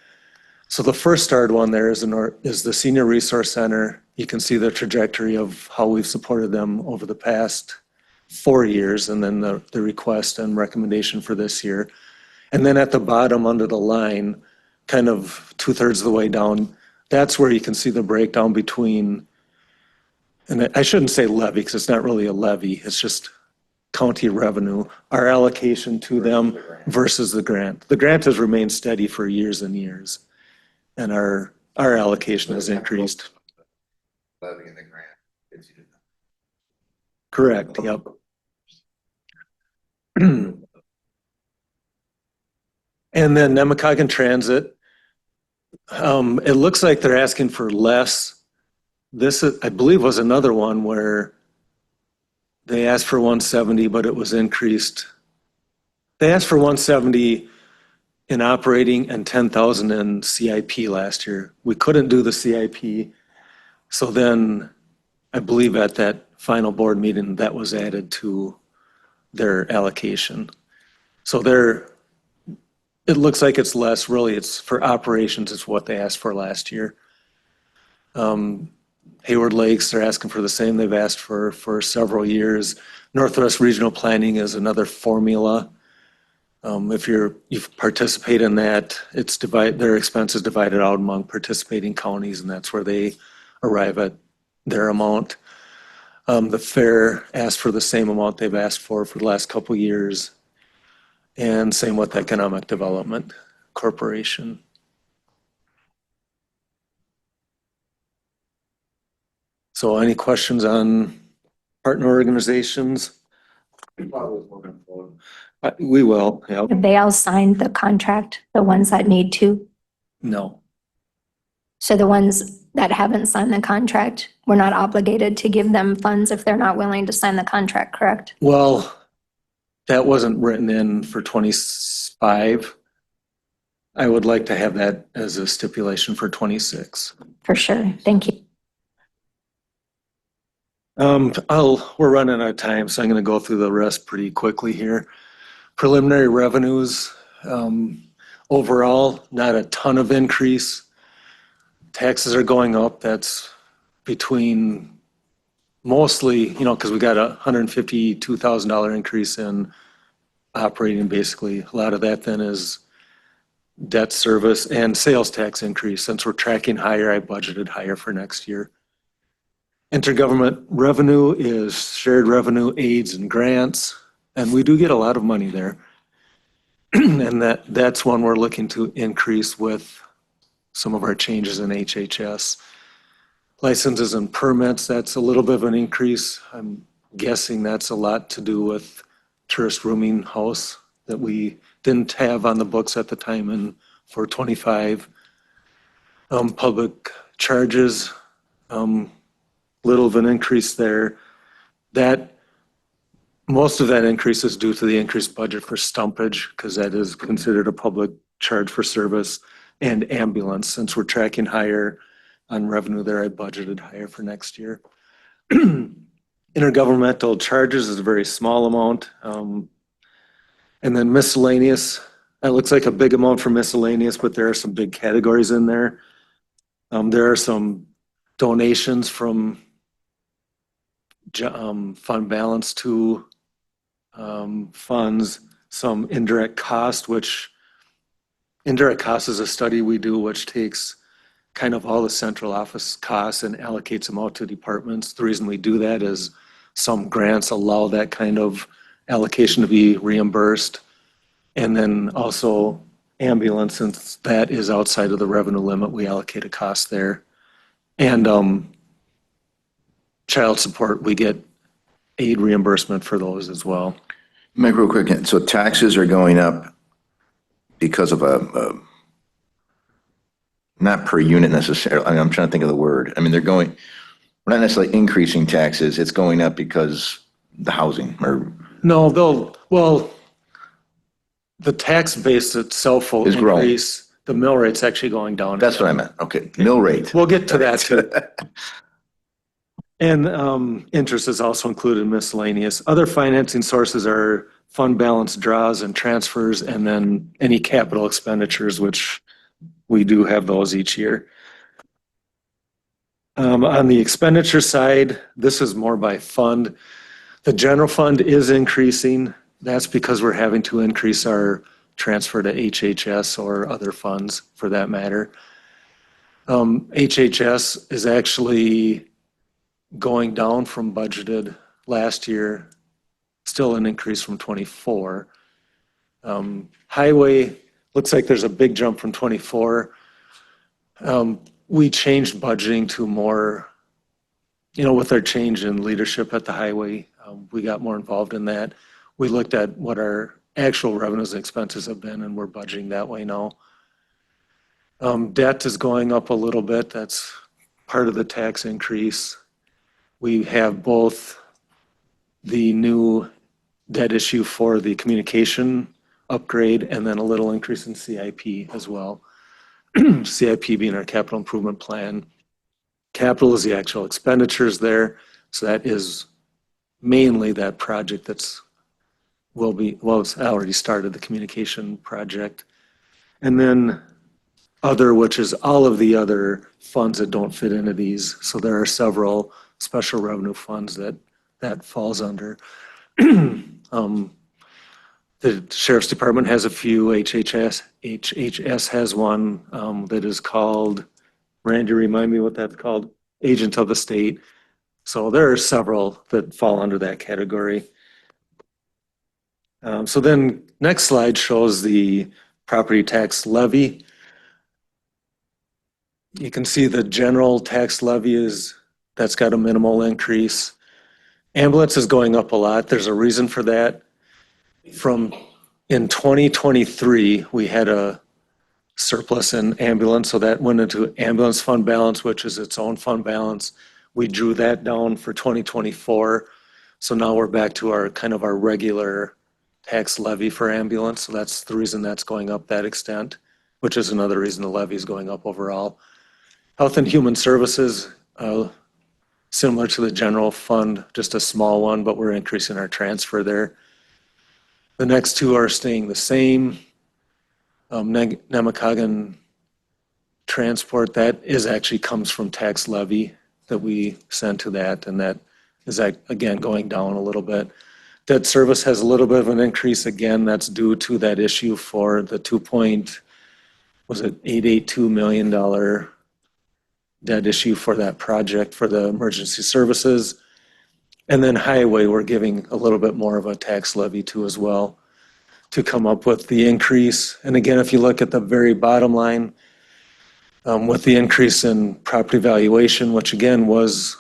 So the first starred one there is the Senior Resource Center. You can see the trajectory of how we've supported them over the past 4 years, and then the request and recommendation for this year. And then at the bottom under the line, kind of 2/3 of the way down, that's where you can see the breakdown between, and I shouldn't say levy because it's not really a levy, it's just county revenue, our allocation to them versus the grant. The grant has remained steady for years and years, and our allocation has increased. Levying the grant. It's- Correct, yep. And then Nemacolin Transit, it looks like they're asking for less. This, I believe, was another one where they asked for 170, but it was increased. They asked for 170 in operating and 10,000 in CIP last year. We couldn't do the CIP. So then I believe at that final board meeting, that was added to their allocation. So it looks like it's less, really it's for operations, it's what they asked for last year. Hayward Lakes, they're asking for the same they've asked for several years. Northwest Regional Planning is another formula. If you've participated in that, their expenses divided out among participating counties, and that's where they arrive at their amount. The fair asked for the same amount they've asked for the last couple of years. And same with Economic Development Corporation. So any questions on partner organizations? We will, yep. Have they all signed the contract, the ones that need to? No. So the ones that haven't signed the contract, we're not obligated to give them funds if they're not willing to sign the contract, correct? Well, that wasn't written in for 25. I would like to have that as a stipulation for 26. For sure. Thank you. We're running out of time, so I'm going to go through the rest pretty quickly here. Preliminary revenues, overall, not a ton of increase. Taxes are going up. That's between mostly, because we got a $152,000 increase in operating, basically. A lot of that then is debt service and sales tax increase. Since we're tracking higher, I budgeted higher for next year. Intergovernment revenue is shared revenue, aids, and grants, and we do get a lot of money there. And that's one we're looking to increase with some of our changes in HHS. Licenses and permits, that's a little bit of an increase. I'm guessing that's a lot to do with tourist rooming house that we didn't have on the books at the time in 425. Public charges, little of an increase there. Most of that increase is due to the increased budget for stumpage, because that is considered a public charge for service, and ambulance. Since we're tracking higher on revenue there, I budgeted higher for next year. Intergovernmental charges is a very small amount. And then miscellaneous, that looks like a big amount for miscellaneous, but there are some big categories in there. There are some donations from fund balance to funds, some indirect cost, which indirect cost is a study we do which takes kind of all the central office costs and allocates them out to departments. The reason we do that is some grants allow that kind of allocation to be reimbursed. And then also ambulance, since that is outside of the revenue limit, we allocate a cost there. And child support, we get aid reimbursement for those as well. Make real quick, so taxes are going up because of not per unit necessarily, I'm trying to think of the word. I mean, we're not necessarily increasing taxes, it's going up because the housing or. No, the tax base itself will Is growing. increase. The mill rate's actually going down. That's what I meant, okay, mill rate. We'll get to that too. And interest is also included in miscellaneous. Other financing sources are fund balance draws and transfers, and then any capital expenditures, which we do have those each year. On the expenditure side, this is more by fund. The general fund is increasing. That's because we're having to increase our transfer to HHS or other funds for that matter. HHS is actually going down from budgeted last year, still an increase from 24. Highway, looks like there's a big jump from 24. We changed budgeting to more, with our change in leadership at the highway, we got more involved in that. We looked at what our actual revenues and expenses have been, and we're budgeting that way now. Debt is going up a little bit. That's part of the tax increase. We have both the new debt issue for the communication upgrade and then a little increase in CIP as well. CIP being our capital improvement plan. Capital is the actual expenditures there. So that is mainly that project it's already started, the communication project. And then other, which is all of the other funds that don't fit into these. So there are several special revenue funds that falls under. The Sheriff's Department has a few. HHS has one that is called, Randy, remind me what that's called? Agent of the State. So there are several that fall under that category. So then next slide shows the property tax levy. You can see the general tax levy that's got a minimal increase. Ambulance is going up a lot. There's a reason for that. In 2023, we had a surplus in ambulance, so that went into ambulance fund balance, which is its own fund balance. We drew that down for 2024. So now we're back to our regular tax levy for ambulance. So that's the reason that's going up that extent, which is another reason the levy is going up overall. Health and Human Services, similar to the general fund, just a small one, but we're increasing our transfer there. The next two are staying the same. Nemacolin Transport, that actually comes from tax levy that we sent to that, and that is again going down a little bit. Debt service has a little bit of an increase. Again, that's due to that issue for the $882 million debt issue for that project for the emergency services. And then highway, we're giving a little bit more of a tax levy to as well to come up with the increase. And again, if you look at the very bottom line, with the increase in property valuation, which again was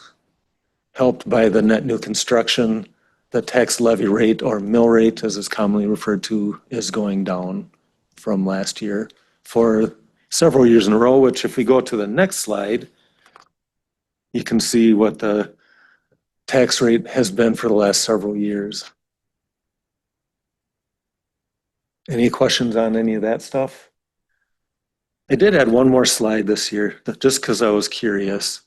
helped by the net new construction, the tax levy rate or mill rate, as it's commonly referred to, is going down from last year for several years in a row, which if we go to the next slide, you can see what the tax rate has been for the last several years. Any questions on any of that stuff? I did add one more slide this year, just because I was curious.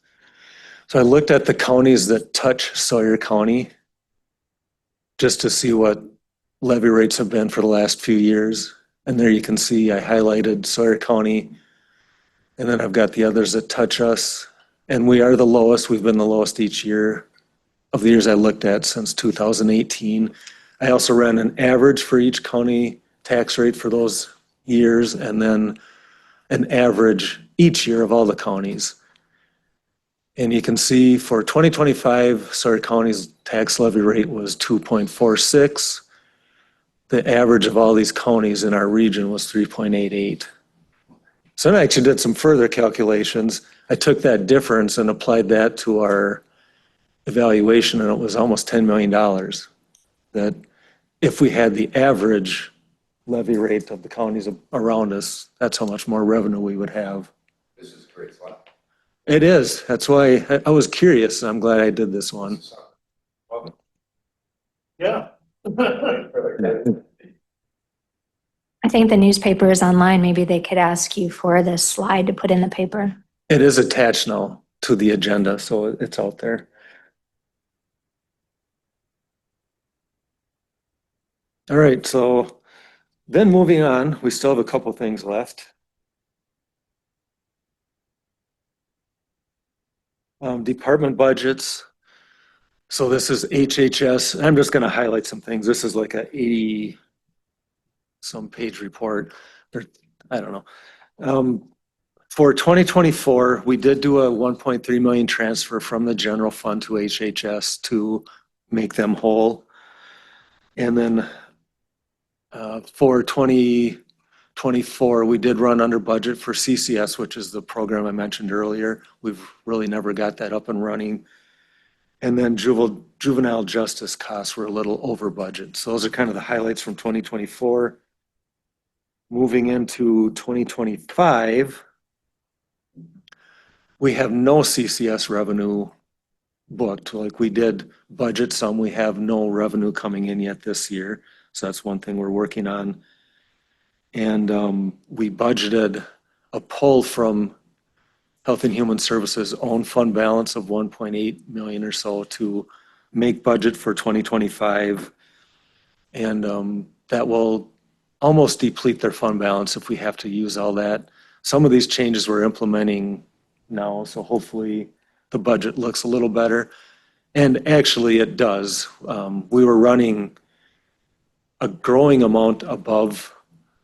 So I looked at the counties that touch Sawyer County, just to see what levy rates have been for the last few years. And there you can see I highlighted Sawyer County, and then I've got the others that touch us. And we are the lowest. We've been the lowest each year of the years I looked at since 2018. I also ran an average for each county tax rate for those years, and then an average each year of all the counties. And you can see for 2025, Sawyer County's tax levy rate was 2.46. The average of all these counties in our region was 3.88. So I actually did some further calculations. I took that difference and applied that to our evaluation, and it was almost $10 million. That if we had the average levy rate of the counties around us, that's how much more revenue we would have. This is a great slide. It is. That's why I was curious, and I'm glad I did this one. Welcome. Yeah. I think the newspaper is online. Maybe they could ask you for this slide to put in the paper. It is attached now to the agenda, so it's out there. All right, so then moving on, we still have a couple things left. Department budgets. So this is HHS. I'm just going to highlight some things. This is like a 80 some page report, or I don't know. For 2024, we did do a 1.3 million transfer from the general fund to HHS to make them whole. And then for 2024, we did run under budget for CCS, which is the program I mentioned earlier. We've really never got that up and running. And then juvenile justice costs were a little over budget. So those are kind of the highlights from 2024. Moving into 2025, we have no CCS revenue booked. Like we did budget some, we have no revenue coming in yet this year. So that's one thing we're working on. And we budgeted a pull from Health and Human Services own fund balance of 1.8 million or so to make budget for 2025. And that will almost deplete their fund balance if we have to use all that. Some of these changes we're implementing now, so hopefully the budget looks a little better. And actually it does. We were running a growing amount above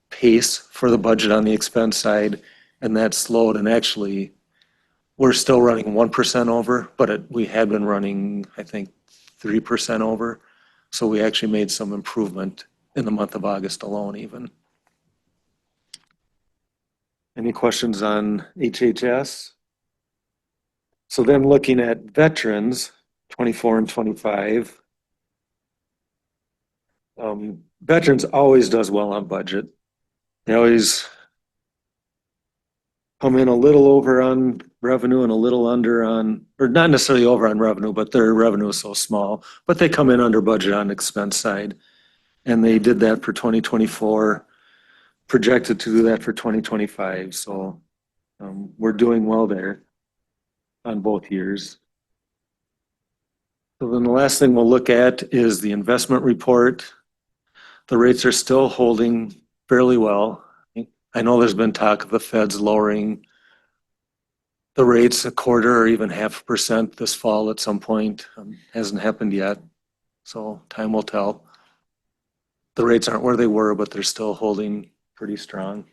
pace for the budget on the expense side, and that slowed. And actually, we're still running 1% over, but we had been running, I think, 3% over. So we actually made some improvement in the month of August alone even. Any questions on HHS? So then looking at veterans, 24 and 25. Veterans always does well on budget. They always come in a little over on revenue and a little under on, or not necessarily over on revenue, but their revenue is so small, but they come in under budget on expense side. And they did that for 2024, projected to do that for 2025. So we're doing well there on both years. So then the last thing we'll look at is the investment report. The rates are still holding fairly well. I know there's been talk of the Feds lowering the rates a quarter or even 0.5% this fall at some point. Hasn't happened yet, so time will tell. The rates aren't where they were, but they're still holding pretty strong.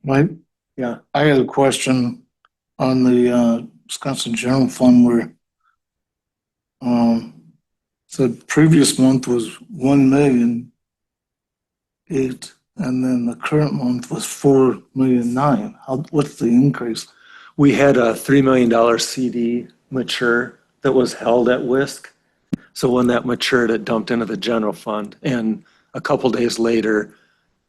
Right? Yeah. I had a question on the Wisconsin General Fund where the previous month was 1,000,008, and then the current month was 4,000,009. What's the increase? We had a $3 million CD mature that was held at WISC. So when that matured, it dumped into the general fund. And a couple days later,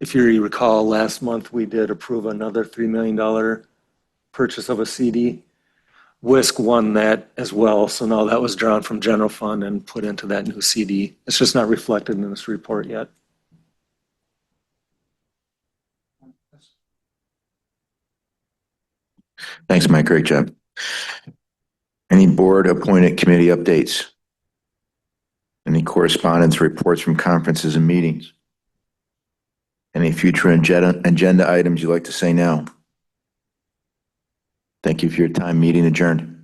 if you recall, last month we did approve another $3 million purchase of a CD. WISC won that as well. So now that was drawn from general fund and put into that new CD. It's just not reflected in this report yet. Thanks, Mike. Great job. Any board appointed committee updates? Any correspondence, reports from conferences and meetings? Any future agenda items you'd like to say now? Thank you for your time. Meeting adjourned.